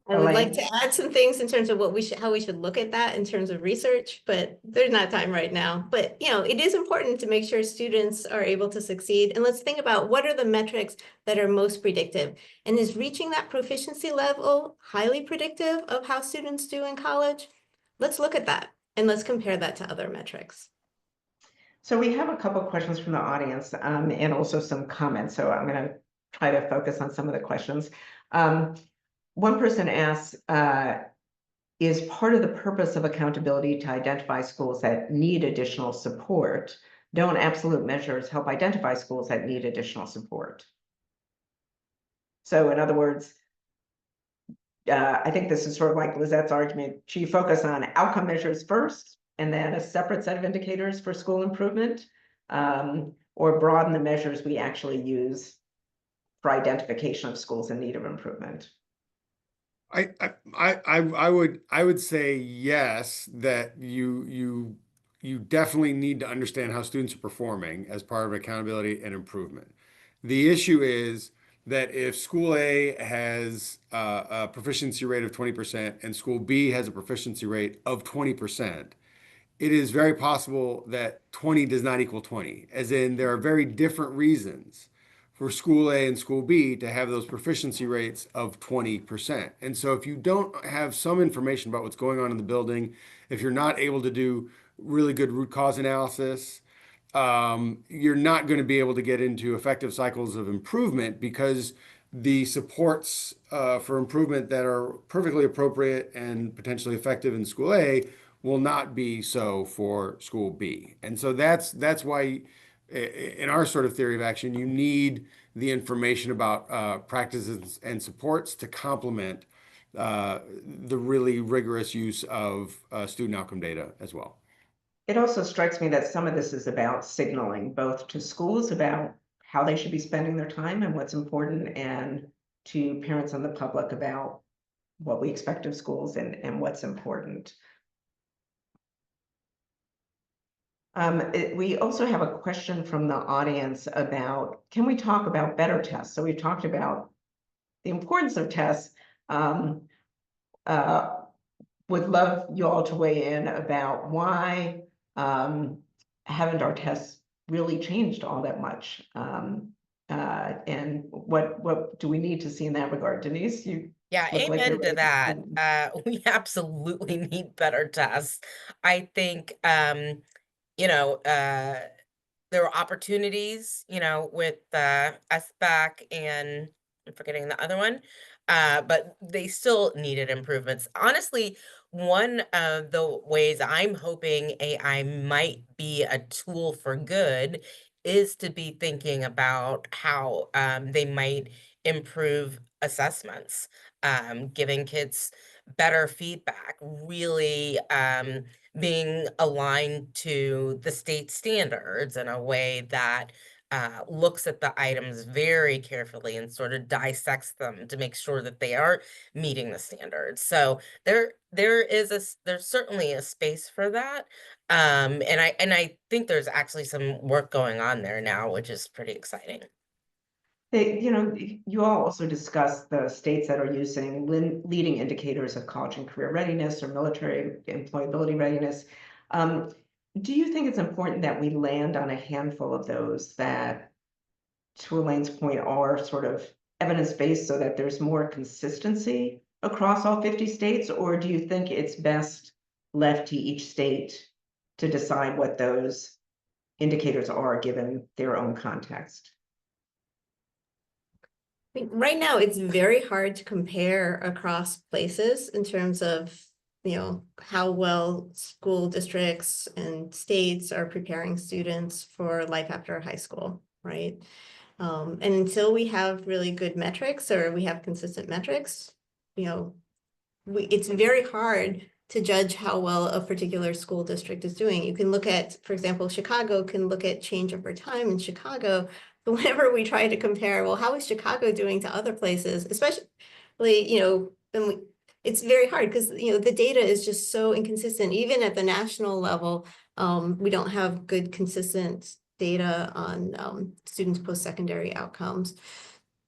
[SPEAKER 2] I would like
[SPEAKER 1] Elaine?
[SPEAKER 2] to add some things in terms of how we should look at that in terms of research, but there's not time right now. But it is important to make sure students are able to succeed. And let's think about what are the metrics that are most predictive. And is reaching that proficiency level highly predictive of how students do in college? Let's look at that and let's compare that to other metrics.
[SPEAKER 1] So we have a couple of questions from the audience and also some comments. So I'm going to try to focus on some of the questions. One person asks, is part of the purpose of accountability to identify schools that need additional support? Don't absolute measures help identify schools that need additional support? So in other words, I think this is sort of like Lizette's argument. Should you focus on outcome measures first and then a separate set of indicators for school improvement, or broaden the measures we actually use for identification of schools in need of improvement?
[SPEAKER 4] I would say yes, that you definitely need to understand how students are performing as part of accountability and improvement. The issue is that if school A has a proficiency rate of 20% and school B has a proficiency rate of 20%, it is very possible that 20 does not equal 20, as in there are very different reasons for school A and school B to have those proficiency rates of 20%. And so if you don't have some information about what's going on in the building, if you're not able to do really good root cause analysis, you're not going to be able to get into effective cycles of improvement, because the supports for improvement that are perfectly appropriate and potentially effective in school A will not be so for school B. And so that's why in our sort of theory of action, you need the information about practices and supports to complement the really rigorous use of student outcome data as well.
[SPEAKER 1] It also strikes me that some of this is about signaling both to schools about how they should be spending their time and what's important, and to parents and the public about what we expect of schools and what's important. We also have a question from the audience about, can we talk about better tests? So we've talked about the importance of tests. Would love you all to weigh in about why haven't our tests really changed all that much? And what do we need to see in that regard? Denise, you
[SPEAKER 3] Yeah,
[SPEAKER 1] look like
[SPEAKER 3] amen
[SPEAKER 1] you're
[SPEAKER 3] to
[SPEAKER 1] ready.
[SPEAKER 3] that. We absolutely need better tests. I think, there were opportunities, with SBAC and I'm forgetting the other one, but they still needed improvements. Honestly, one of the ways I'm hoping AI might be a tool for good is to be thinking about how they might improve assessments, giving kids better feedback, really being aligned to the state standards in a way that looks at the items very carefully and sort of dissects them to make sure that they are meeting the standards. So there's certainly a space for that. And I think there's actually some work going on there now, which is pretty exciting.
[SPEAKER 1] You all also discussed the states that are using leading indicators of college and career readiness or military employability readiness. Do you think it's important that we land on a handful of those that, to Elaine's point, are sort of evidence-based so that there's more consistency across all 50 states? Or do you think it's best left to each state to decide what those indicators are given their own context?
[SPEAKER 2] I mean, right now, it's very hard to compare across places in terms of, how well school districts and states are preparing students for life after high school, right? And until we have really good metrics or we have consistent metrics, it's very hard to judge how well a particular school district is doing. You can look at, for example, Chicago can look at change over time in Chicago. But whenever we try to compare, well, how is Chicago doing to other places, especially, it's very hard because, the data is just so inconsistent. Even at the national level, we don't have good, consistent data on students' post-secondary outcomes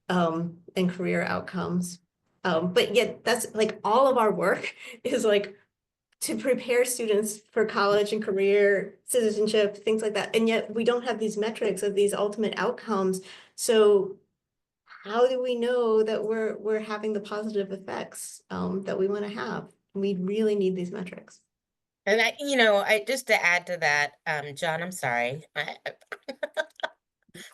[SPEAKER 2] and career outcomes. But yet that's like all of our work is like to prepare students for college and career, citizenship, things like that. And yet we don't have these metrics of these ultimate outcomes. So how do we know that we're having the positive effects that we want to have? We really need these metrics.
[SPEAKER 3] And I just to add to that, John, I'm sorry.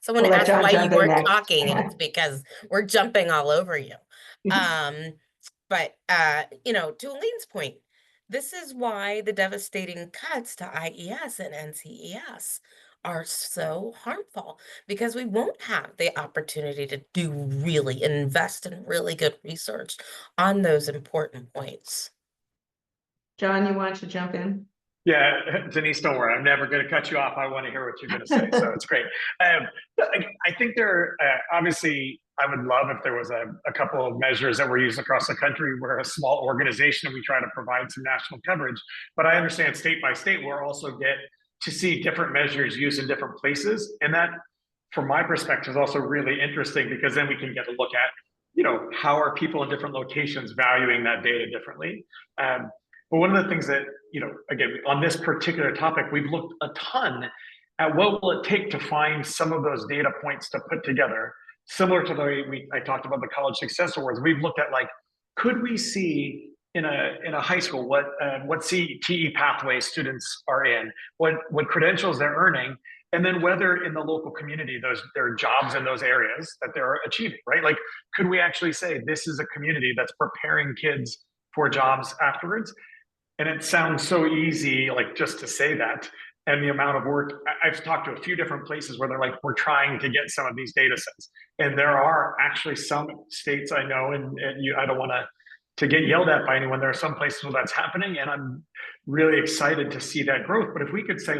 [SPEAKER 3] Someone
[SPEAKER 1] We'll let
[SPEAKER 3] asked
[SPEAKER 1] John
[SPEAKER 3] why you
[SPEAKER 1] jump in
[SPEAKER 3] weren't
[SPEAKER 1] next.
[SPEAKER 3] talking, and it's because we're jumping all over you. But to Elaine's point, this is why the devastating cuts to IES and NCES are so harmful, because we won't have the opportunity to do really invest in really good research on those important points.
[SPEAKER 1] John, you want to jump in?
[SPEAKER 6] Yeah, Denise, don't worry. I'm never going to cut you off. I want to hear what you're going to say. So it's great. I think obviously, I would love if there was a couple of measures that were used across the country. We're a small organization and we try to provide some national coverage. But I understand state by state, we'll also get to see different measures used in different places. And that, from my perspective, is also really interesting because then we can get a look at, how are people in different locations valuing that data differently. But one of the things that, again, on this particular topic, we've looked a ton at what will it take to find some of those data points to put together, similar to the way I talked about the College Success Awards. We've looked at could we see in a high school what CTE pathways students are in, what credentials they're earning, and then whether in the local community there are jobs in those areas that they're achieving, right? Could we actually say this is a community that's preparing kids for jobs afterwards? And it sounds so easy, just to say that. And the amount of work, I've talked to a few different places where they're we're trying to get some of these data sets. And there are actually some states I know, and I don't want to get yelled at by anyone. There are some places where that's happening, and I'm really excited to see that growth. But if we could say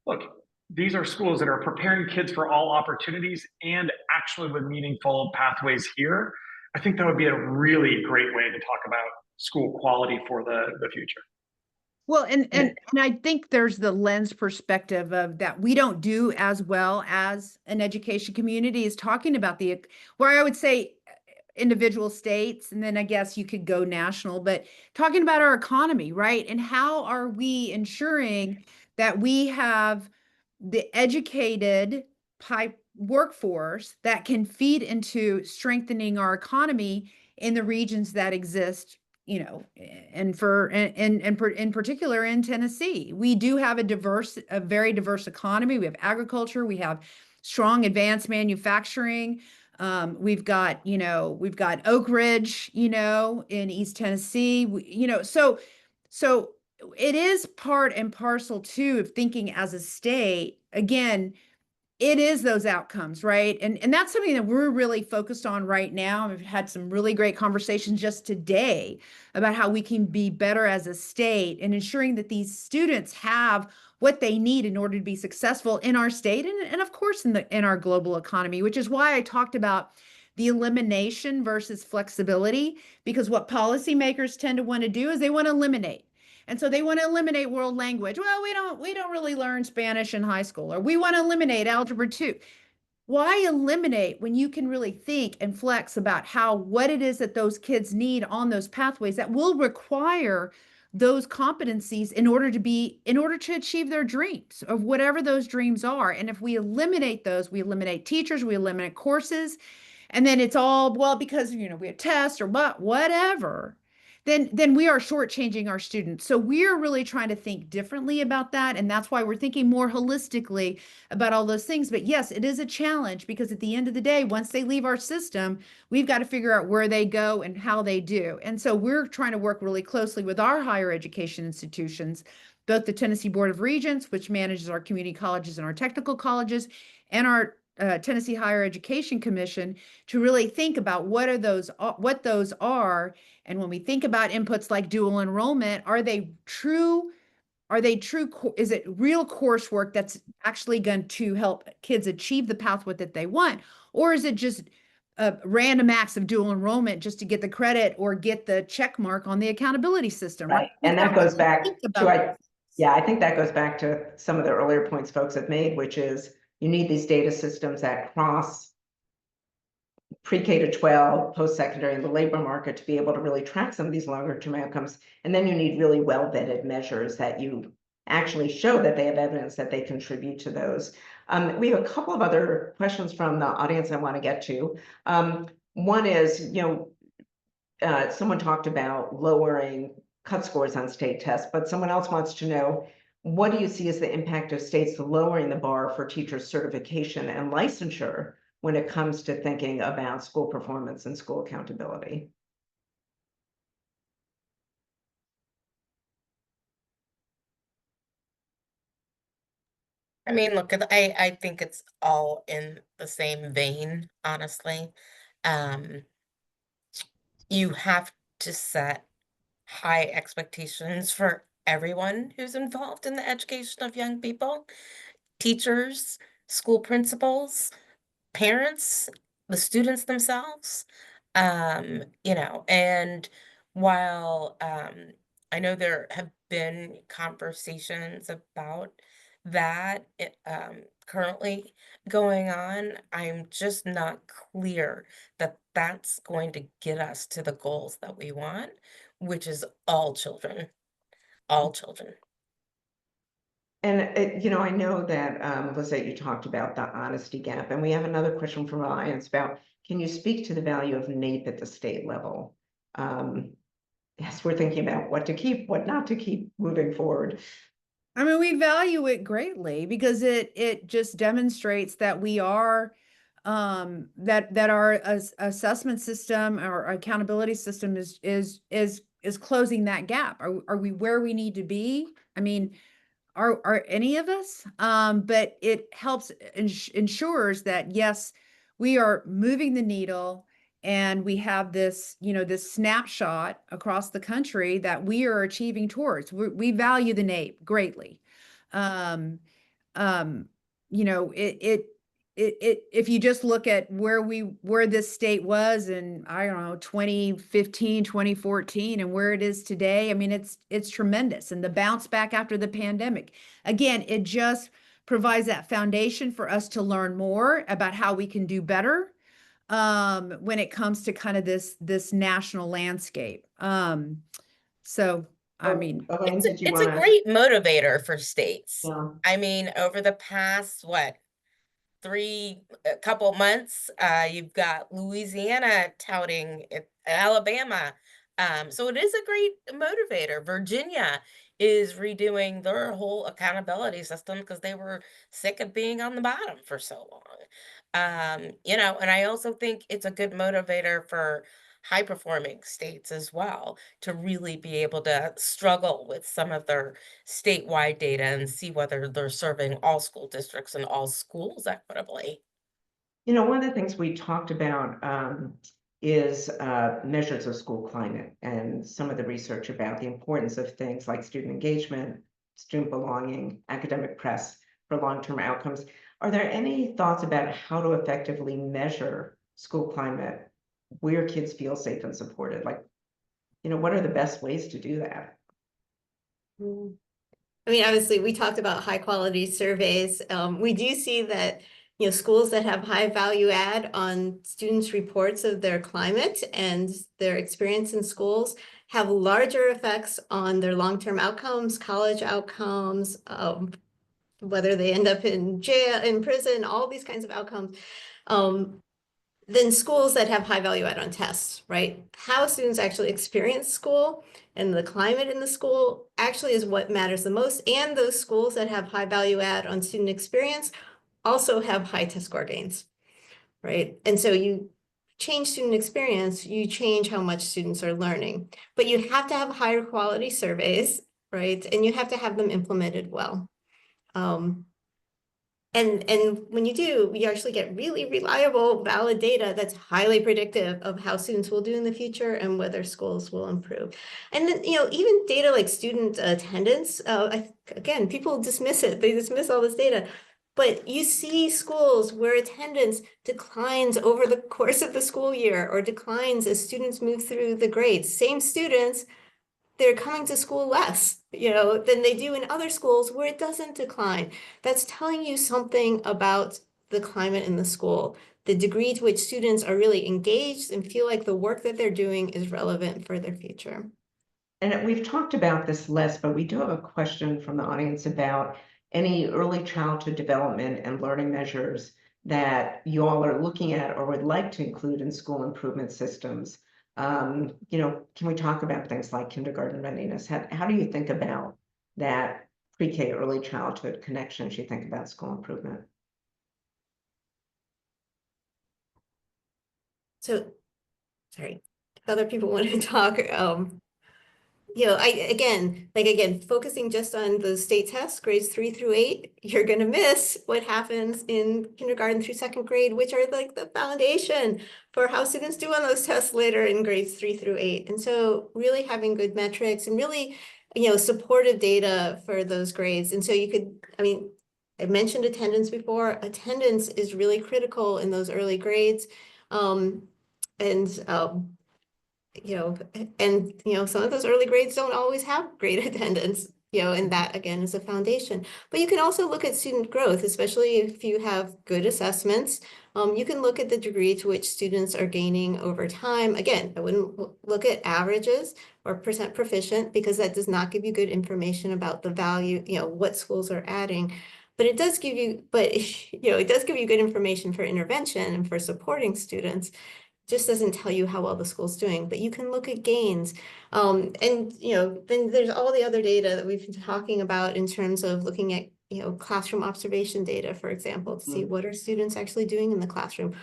[SPEAKER 6] look, these are schools that are preparing kids for all opportunities and actually with meaningful pathways here, I think that would be a really great way to talk about school quality for the future.
[SPEAKER 5] Well, and I think there's the lens perspective of that we don't do as well as an education community is talking about where I would say individual states, and then I guess you could go national, but talking about our economy, right? And how are we ensuring that we have the educated workforce that can feed into strengthening our economy in the regions that exist, and in particular in Tennessee, we do have a very diverse economy. We have agriculture, we have strong advanced manufacturing. We've got Oak Ridge, in East Tennessee, so it is part and parcel too of thinking as a state, again, it is those outcomes, right? And that's something that we're really focused on right now. We've had some really great conversations just today about how we can be better as a state and ensuring that these students have what they need in order to be successful in our state and of course in our global economy, which is why I talked about the elimination versus flexibility, because what policymakers tend to want to do is they want to eliminate. And so they want to eliminate world language. Well, we don't really learn Spanish in high school, or we want to eliminate algebra 2. Why eliminate when you can really think and flex about what it is that those kids need on those pathways that will require those competencies in order to achieve their dreams of whatever those dreams are. And if we eliminate those, we eliminate teachers, we eliminate courses, and then it's all, well, because we have tests or whatever, then we are shortchanging our students. So we're really trying to think differently about that. And that's why we're thinking more holistically about all those things. But yes, it is a challenge because at the end of the day, once they leave our system, we've got to figure out where they go and how they do. And so we're trying to work really closely with our higher education institutions, both the Tennessee Board of Regents, which manages our community colleges and our technical colleges, and our Tennessee Higher Education Commission, to really think about what those are. And when we think about inputs like dual enrollment, is it real coursework that's actually going to help kids achieve the pathway that they want? Or is it just random acts of dual enrollment just to get the credit or get the check mark on the accountability system?
[SPEAKER 1] Right. And that goes back to, I think that goes back to some of the earlier points folks have made, which is you need these data systems that cross pre-K to 12, post-secondary, and the labor market to be able to really track some of these longer term outcomes. And then you need really well-vetted measures that you actually show that they have evidence that they contribute to those. We have a couple of other questions from the audience I want to get to. One is, someone talked about lowering cut scores on state tests, but someone else wants to know, what do you see as the impact of states lowering the bar for teacher certification and licensure when it comes to thinking about school performance and school accountability?
[SPEAKER 3] I mean, look, I think it's all in the same vein, honestly. You have to set high expectations for everyone who's involved in the education of young people, teachers, school principals, parents, the students themselves. And while I know there have been conversations about that currently going on, I'm just not clear that that's going to get us to the goals that we want, which is all children, all children.
[SPEAKER 1] And, I know that, Lizzette, you talked about the honesty gap, and we have another question from our audience about, can you speak to the value of NAEP at the state level? Yes, we're thinking about what to keep, what not to keep moving forward.
[SPEAKER 5] I mean, we value it greatly because it just demonstrates that we are that our assessment system, our accountability system is closing that gap. Are we where we need to be? I mean, are any of us? But it helps ensures that yes, we are moving the needle. And we have this, this snapshot across the country that we are achieving towards. We value the NAEP greatly. If you just look at where this state was in, I don't know, 2015, 2014, and where it is today, I mean, it's tremendous. And the bounce back after the pandemic, again, it just provides that foundation for us to learn more about how we can do better when it comes to kind of this national landscape. So I mean,
[SPEAKER 1] Elaine,
[SPEAKER 3] it's a great motivator for states.
[SPEAKER 1] Yeah.
[SPEAKER 3] I mean, over the past, a couple months, you've got Louisiana touting it, Alabama. So it is a great motivator. Virginia is redoing their whole accountability system because they were sick of being on the bottom for so long. And I also think it's a good motivator for high performing states as well to really be able to struggle with some of their statewide data and see whether they're serving all school districts and all schools equitably.
[SPEAKER 1] You know, one of the things we talked about is measures of school climate and some of the research about the importance of things like student engagement, student belonging, academic press for long-term outcomes. Are there any thoughts about how to effectively measure school climate where kids feel safe and supported? Like, you know, what are the best ways to do that?
[SPEAKER 2] I mean, obviously, we talked about high quality surveys. We do see that, you know, schools that have high value add on students' reports of their climate and their experience in schools have larger effects on their long-term outcomes, college outcomes, whether they end up in jail, in prison, all these kinds of outcomes. Than schools that have high value add on tests, right? How students actually experience school and the climate in the school actually is what matters the most. And those schools that have high value add on student experience also have high test score gains, right? And so you change student experience, you change how much students are learning, but you have to have higher quality surveys, right? And you have to have them implemented well. And when you do, you actually get really reliable, valid data that's highly predictive of how students will do in the future and whether schools will improve. And then, you know, even data like student attendance, again, people dismiss it. They dismiss all this data. But you see schools where attendance declines over the course of the school year or declines as students move through the grades. Same students, they're coming to school less, you know, than they do in other schools where it doesn't decline. That's telling you something about the climate in the school, the degree to which students are really engaged and feel like the work that they're doing is relevant for their future.
[SPEAKER 1] And we've talked about this less, but we do have a question from the audience about any early childhood development and learning measures that you all are looking at or would like to include in school improvement systems. You know, can we talk about things like kindergarten readiness? How do you think about that pre-K early childhood connection as you think about school improvement?
[SPEAKER 2] So, sorry, if other people want to talk, you know, again, focusing just on the state tests, grades 3 through 8, you're going to miss what happens in kindergarten through 2nd grade, which are like the foundation for how students do on those tests later in grades 3 through 8. And so really having good metrics and really, you know, supportive data for those grades. And so you could, I mean, I mentioned attendance before. Attendance is really critical in those early grades. You know, some of those early grades don't always have great attendance, you know, and that again is a foundation. But you can also look at student growth, especially if you have good assessments. You can look at the degree to which students are gaining over time. Again, I wouldn't look at averages or percent proficient because that does not give you good information about the value, you know, what schools are adding. But it does give you, you know, it does give you good information for intervention and for supporting students. Just doesn't tell you how well the school's doing, but you can look at gains. And, you know, then there's all the other data that we've been talking about in terms of looking at, you know, classroom observation data, for example, to see what are students actually doing in the classroom.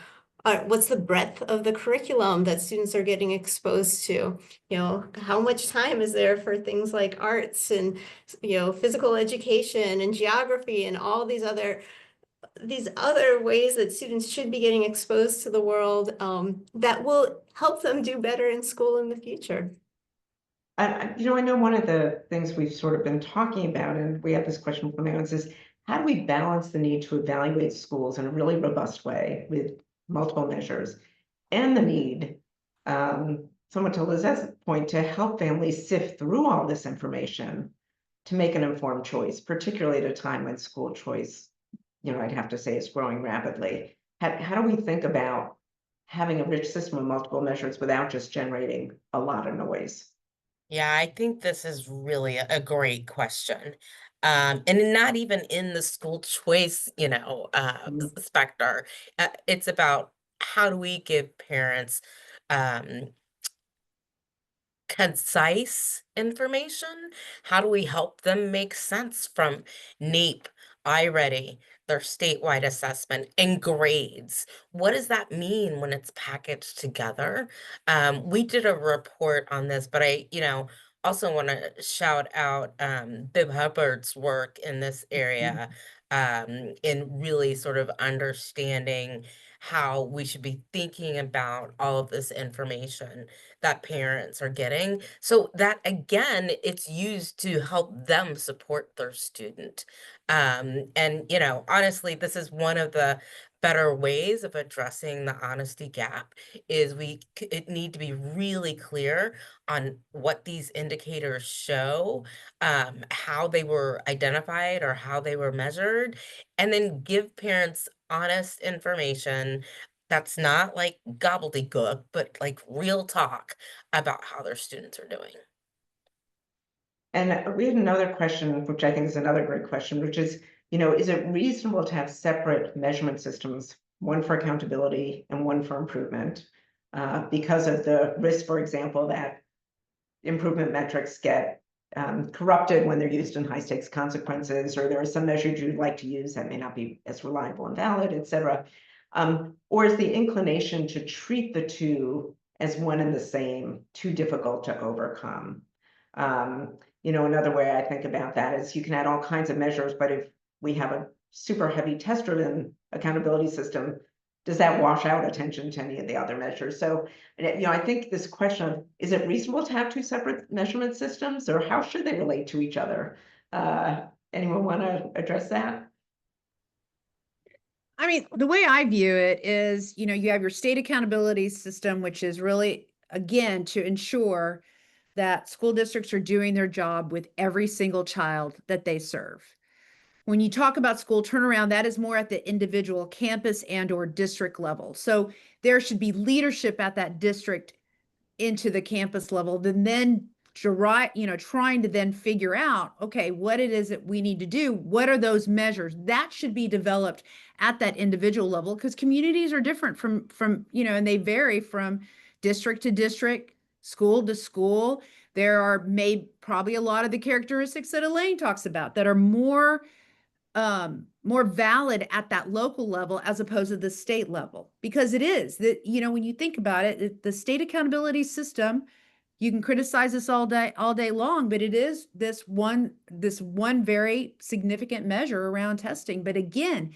[SPEAKER 2] What's the breadth of the curriculum that students are getting exposed to? You know, how much time is there for things like arts and, you know, physical education and geography and all these other ways that students should be getting exposed to the world that will help them do better in school in the future.
[SPEAKER 1] You know, I know one of the things we've sort of been talking about, and we have this question from the audience, is how do we balance the need to evaluate schools in a really robust way with multiple measures and the need, somewhat to Lizette's point, to help families sift through all this information to make an informed choice, particularly at a time when school choice, you know, I'd have to say is growing rapidly. How do we think about having a rich system of multiple measures without just generating a lot of noise?
[SPEAKER 3] Yeah, I think this is really a great question. And not even in the school choice, you know, specter. It's about how do we give parents um, concise information? How do we help them make sense from NAEP, iReady, their statewide assessment and grades. What does that mean when it's packaged together? We did a report on this, but I, also want to shout out Bib Hubbard's work in this area, in really sort of understanding how we should be thinking about all of this information that parents are getting. So that again, it's used to help them support their student. And honestly, this is one of the better ways of addressing the honesty gap is it need to be really clear on what these indicators show, how they were identified or how they were measured, and then give parents honest information that's not like gobbledygook, but like real talk about how their students are doing.
[SPEAKER 1] And we had another question, which I think is another great question, which is, is it reasonable to have separate measurement systems, one for accountability and one for improvement, because of the risk, for example, that improvement metrics get corrupted when they're used in high stakes consequences, or there are some measures you'd like to use that may not be as reliable and valid, et cetera. Or is the inclination to treat the two as one and the same too difficult to overcome? Another way I think about that is you can add all kinds of measures, but if we have a super heavy test-driven accountability system, does that wash out attention to any of the other measures? So, I think this question of, is it reasonable to have two separate measurement systems, or how should they relate to each other? Anyone want to address that?
[SPEAKER 5] I mean, the way I view it is, you have your state accountability system, which is really, again, to ensure that school districts are doing their job with every single child that they serve. When you talk about school turnaround, that is more at the individual campus and or district level. So there should be leadership at that district into the campus level, then trying to then figure out, okay, what it is that we need to do. What are those measures that should be developed at that individual level? Because communities are different from, and they vary from district to district, school to school. There are probably a lot of the characteristics that Elaine talks about that are more valid at that local level as opposed to the state level, because it is that, when you think about it, the state accountability system, you can criticize this all day long, but it is this one very significant measure around testing. But again,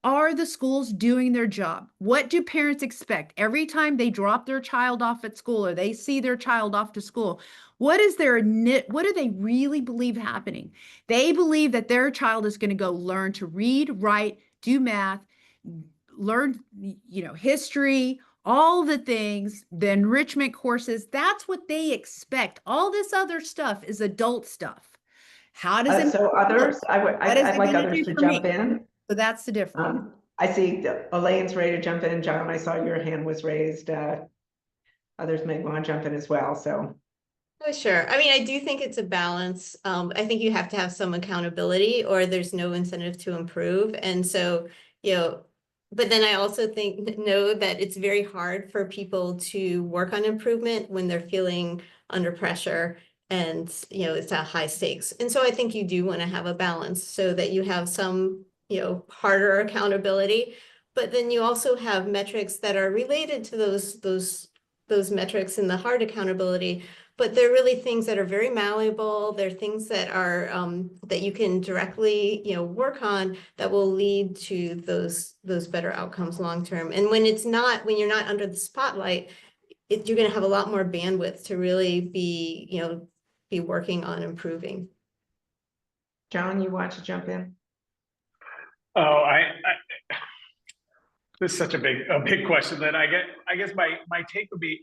[SPEAKER 5] are the schools doing their job? What do parents expect every time they drop their child off at school or they see their child off to school? What do they really believe happening? They believe that their child is going to go learn to read, write, do math, learn, history, all the things, the enrichment courses. That's what they expect. All this other stuff is adult stuff. How does it?
[SPEAKER 1] So others, I'd like others to jump in.
[SPEAKER 5] So that's the difference.
[SPEAKER 1] I see Elaine's ready to jump in. John, I saw your hand was raised. Others may want to jump in as well. So.
[SPEAKER 2] Oh, sure. I mean, I do think it's a balance. I think you have to have some accountability or there's no incentive to improve. And so, but then I also know that it's very hard for people to work on improvement when they're feeling under pressure and, it's at high stakes. And so I think you do want to have a balance so that you have some, harder accountability, but then you also have metrics that are related to those metrics in the hard accountability, but they're really things that are very malleable. They're things that are that you can directly, work on that will lead to those better outcomes long term. And when you're not under the spotlight, you're going to have a lot more bandwidth to really be working on improving.
[SPEAKER 1] John, you want to jump in?
[SPEAKER 6] Oh, this is such a big question that I guess my take would be,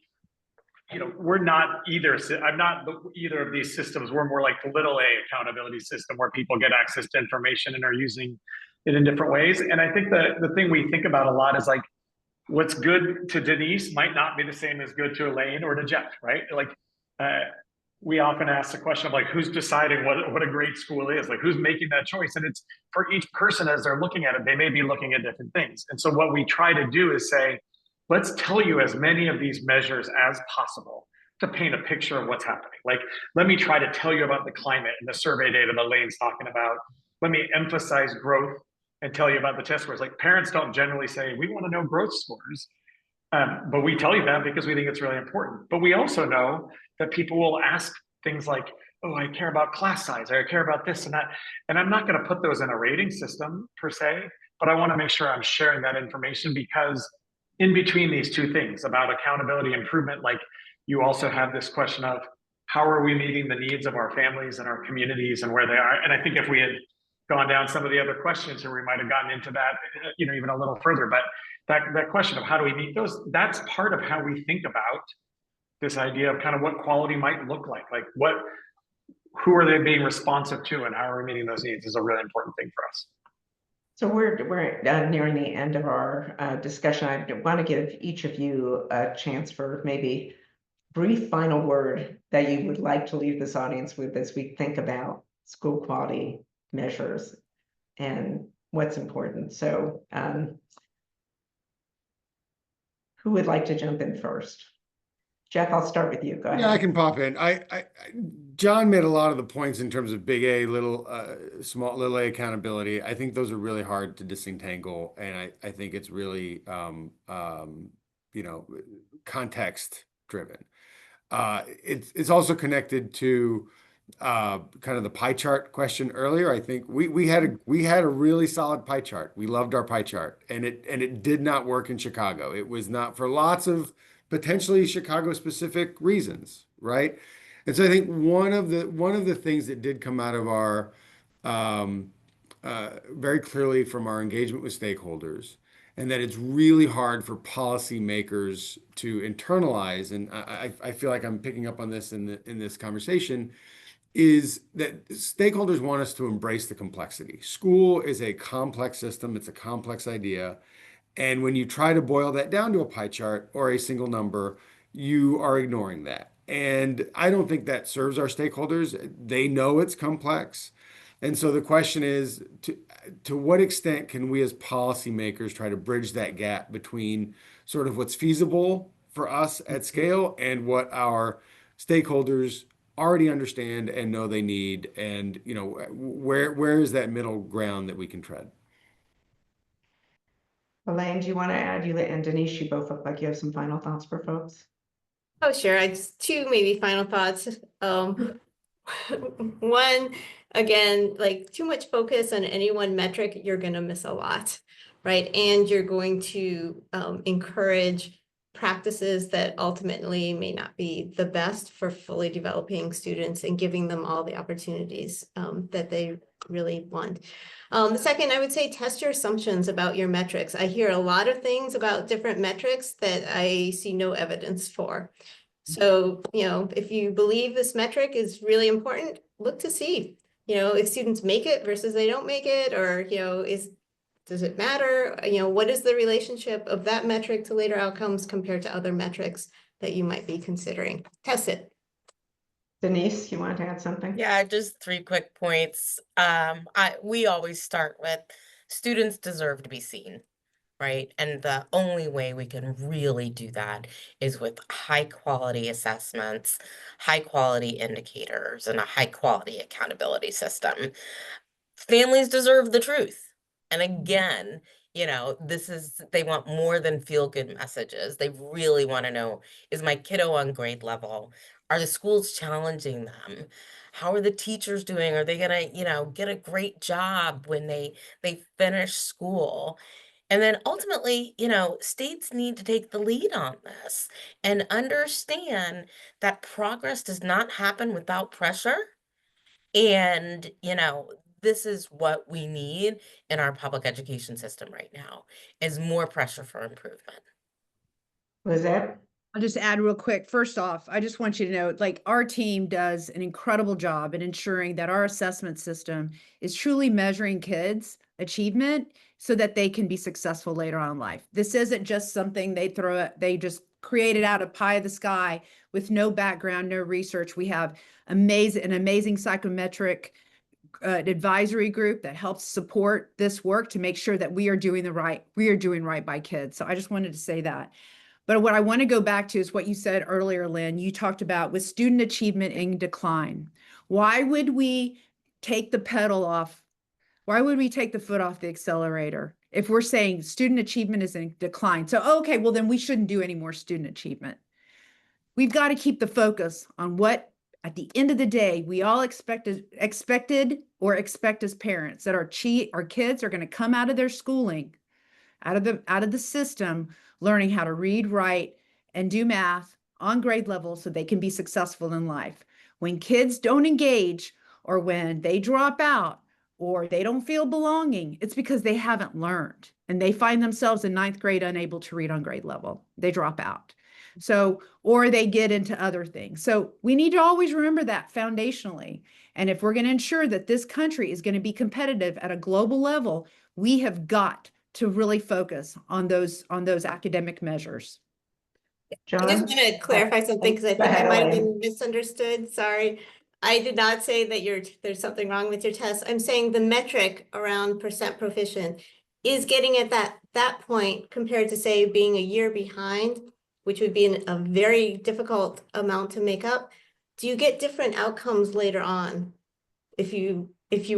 [SPEAKER 6] we're not either. I'm not either of these systems. We're more like the little a accountability system where people get access to information and are using it in different ways. And I think the thing we think about a lot is like, what's good to Denise might not be the same as good to Elaine or to Jeff, right? Like, we often ask the question of like, who's deciding what a great school is? Like, who's making that choice? And it's for each person as they're looking at it, they may be looking at different things. And so what we try to do is say, let's tell you as many of these measures as possible to paint a picture of what's happening. Like, let me try to tell you about the climate and the survey data that Elaine's talking about. Let me emphasize growth and tell you about the test scores. Like parents don't generally say, we want to know growth scores. But we tell you that because we think it's really important. But we also know that people will ask things like, oh, I care about class size, or I care about this and that. And I'm not going to put those in a rating system per se, but I want to make sure I'm sharing that information, because in between these two things about accountability improvement, like you also have this question of how are we meeting the needs of our families and our communities and where they are. And I think if we had gone down some of the other questions here, we might have gotten into that, even a little further. But that question of how do we meet those, that's part of how we think about this idea of kind of what quality might look like who are they being responsive to, and how are we meeting those needs is a really important thing for us.
[SPEAKER 1] So we're nearing the end of our discussion. I want to give each of you a chance for maybe brief final word that you would like to leave this audience with as we think about school quality measures and what's important. So who would like to jump in first? Jeff, I'll start with you. Go ahead.
[SPEAKER 4] Yeah, I can pop in. John made a lot of the points in terms of big A, little a accountability. I think those are really hard to disentangle, and I think it's really context driven. It's also connected to kind of the pie chart question earlier. I think we had a really solid pie chart. We loved our pie chart, and it did not work in Chicago. It was not, for lots of potentially Chicago specific reasons, right? And so I think one of the things that did come out of our very clearly from our engagement with stakeholders, and that it's really hard for policymakers to internalize, and I feel like I'm picking up on this in this conversation, is that stakeholders want us to embrace the complexity. School is a complex system, it's a complex idea. And when you try to boil that down to a pie chart or a single number, you are ignoring that. And I don't think that serves our stakeholders. They know it's complex. And so the question is, to what extent can we as policymakers try to bridge that gap between sort of what's feasible for us at scale and what our stakeholders already understand and know they need, and where is that middle ground that we can tread?
[SPEAKER 1] Elaine, do you want to add? You and Denise, you both look like you have some final thoughts for folks.
[SPEAKER 2] Oh, sure. I just two maybe final thoughts. One, again, like too much focus on any one metric, you're going to miss a lot, right? And you're going to encourage practices that ultimately may not be the best for fully developing students and giving them all the opportunities that they really want. The second, I would say test your assumptions about your metrics. I hear a lot of things about different metrics that I see no evidence for. So, if you believe this metric is really important, look to see, if students make it versus they don't make it, or, does it matter? What is the relationship of that metric to later outcomes compared to other metrics that you might be considering? Test it.
[SPEAKER 1] Denise, you want to add something?
[SPEAKER 3] Yeah, just 3 quick points. We always start with students deserve to be seen, right? And the only way we can really do that is with high quality assessments, high quality indicators, and a high quality accountability system. Families deserve the truth. And again, they want more than feel good messages. They really want to know, is my kiddo on grade level? Are the schools challenging them? How are the teachers doing? Are they gonna, get a great job when they finish school? And then ultimately, states need to take the lead on this and understand that progress does not happen without pressure. And, this is what we need in our public education system right now, is more pressure for improvement.
[SPEAKER 1] Lizzette?
[SPEAKER 5] I'll just add real quick. First off, I just want you to know, like, our team does an incredible job in ensuring that our assessment system is truly measuring kids' achievement so that they can be successful later on in life. This isn't just something they just created out of pie of the sky with no background, no research. We have an amazing psychometric advisory group that helps support this work to make sure that we are doing right by kids. So I just wanted to say that. But what I want to go back to is what you said earlier, Lynn. You talked about with student achievement in decline. Why would we take the pedal off Why would we take the foot off the accelerator if we're saying student achievement is in decline? So, okay, well, then we shouldn't do any more student achievement. We've got to keep the focus on what, at the end of the day, we all expected or expect as parents, that our kids are going to come out of their schooling, out of the system, learning how to read, write, and do math on grade level so they can be successful in life. When kids don't engage, or when they drop out, or they don't feel belonging, it's because they haven't learned and they find themselves in 9th grade unable to read on grade level. They drop out. So, or they get into other things. So we need to always remember that foundationally. And if we're going to ensure that this country is going to be competitive at a global level, we have got to really focus on those academic measures.
[SPEAKER 2] I
[SPEAKER 1] John?
[SPEAKER 2] just want to clarify something because I
[SPEAKER 1] Go
[SPEAKER 2] think I
[SPEAKER 1] ahead,
[SPEAKER 2] might have
[SPEAKER 1] Elaine.
[SPEAKER 2] been misunderstood. Sorry. I did not say that there's something wrong with your test. I'm saying the metric around percent proficient is getting at that point compared to, say, being a year behind, which would be a very difficult amount to make up. Do you get different outcomes later on if you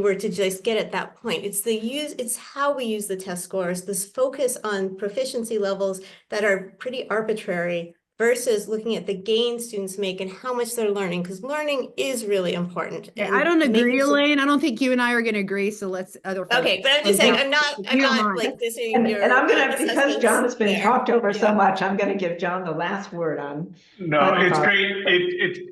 [SPEAKER 2] were to just get at that point? It's how we use the test scores, this focus on proficiency levels that are pretty arbitrary versus looking at the gains students make and how much they're learning, because learning is really important.
[SPEAKER 5] Yeah,
[SPEAKER 2] And
[SPEAKER 5] I don't agree,
[SPEAKER 2] making
[SPEAKER 5] Elaine. I don't think you and I are going to agree. So let's other folks.
[SPEAKER 2] Okay, but I'm just saying,
[SPEAKER 5] Yeah.
[SPEAKER 2] I'm not
[SPEAKER 5] If you don't mind.
[SPEAKER 2] like disagreeing your
[SPEAKER 1] And I'm gonna, because
[SPEAKER 2] assessments
[SPEAKER 1] John has been
[SPEAKER 2] there.
[SPEAKER 1] talked over so
[SPEAKER 2] Yeah.
[SPEAKER 1] much, I'm gonna give John the last word on.
[SPEAKER 6] No,
[SPEAKER 1] final
[SPEAKER 6] it's
[SPEAKER 1] thoughts.
[SPEAKER 6] great.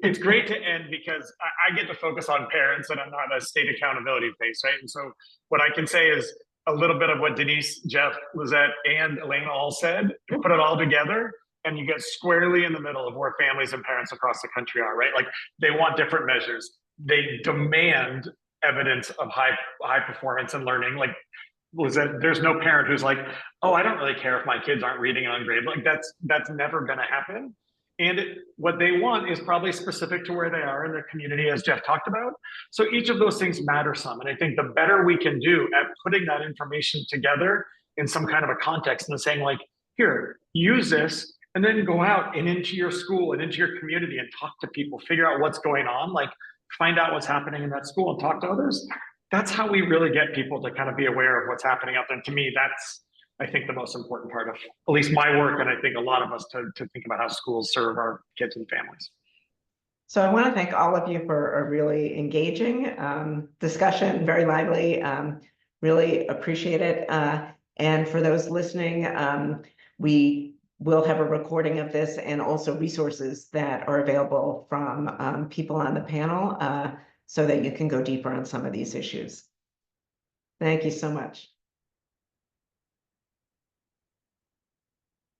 [SPEAKER 6] It's great to end because I get to focus on parents and I'm not a state accountability face, right? And so what I can say is a little bit of what Denise, Jeff, Lizzette, and Elaine all said. You put it all together and you get squarely in the middle of where families and parents across the country are, right? Like they want different measures. They demand evidence of high performance and learning. Like Lizzette, there's no parent who's like, oh, I don't really care if my kids aren't reading on grade. Like that's never going to happen. And what they want is probably specific to where they are in their community, as Jeff talked about. So each of those things matter some. And I think the better we can do at putting that information together in some kind of a context and saying like, here, use this, and then go out and into your school and into your community and talk to people, figure out what's going on, like find out what's happening in that school and talk to others. That's how we really get people to kind of be aware of what's happening out there. And to me, that's, I think, the most important part of at least my work, and I think a lot of us to think about how schools serve our kids and families.
[SPEAKER 1] So I want to thank all of you for a really engaging discussion, very lively, really appreciate it. And for those listening, we will have a recording of this and also resources that are available from people on the panel so that you can go deeper on some of these issues. Thank you so much.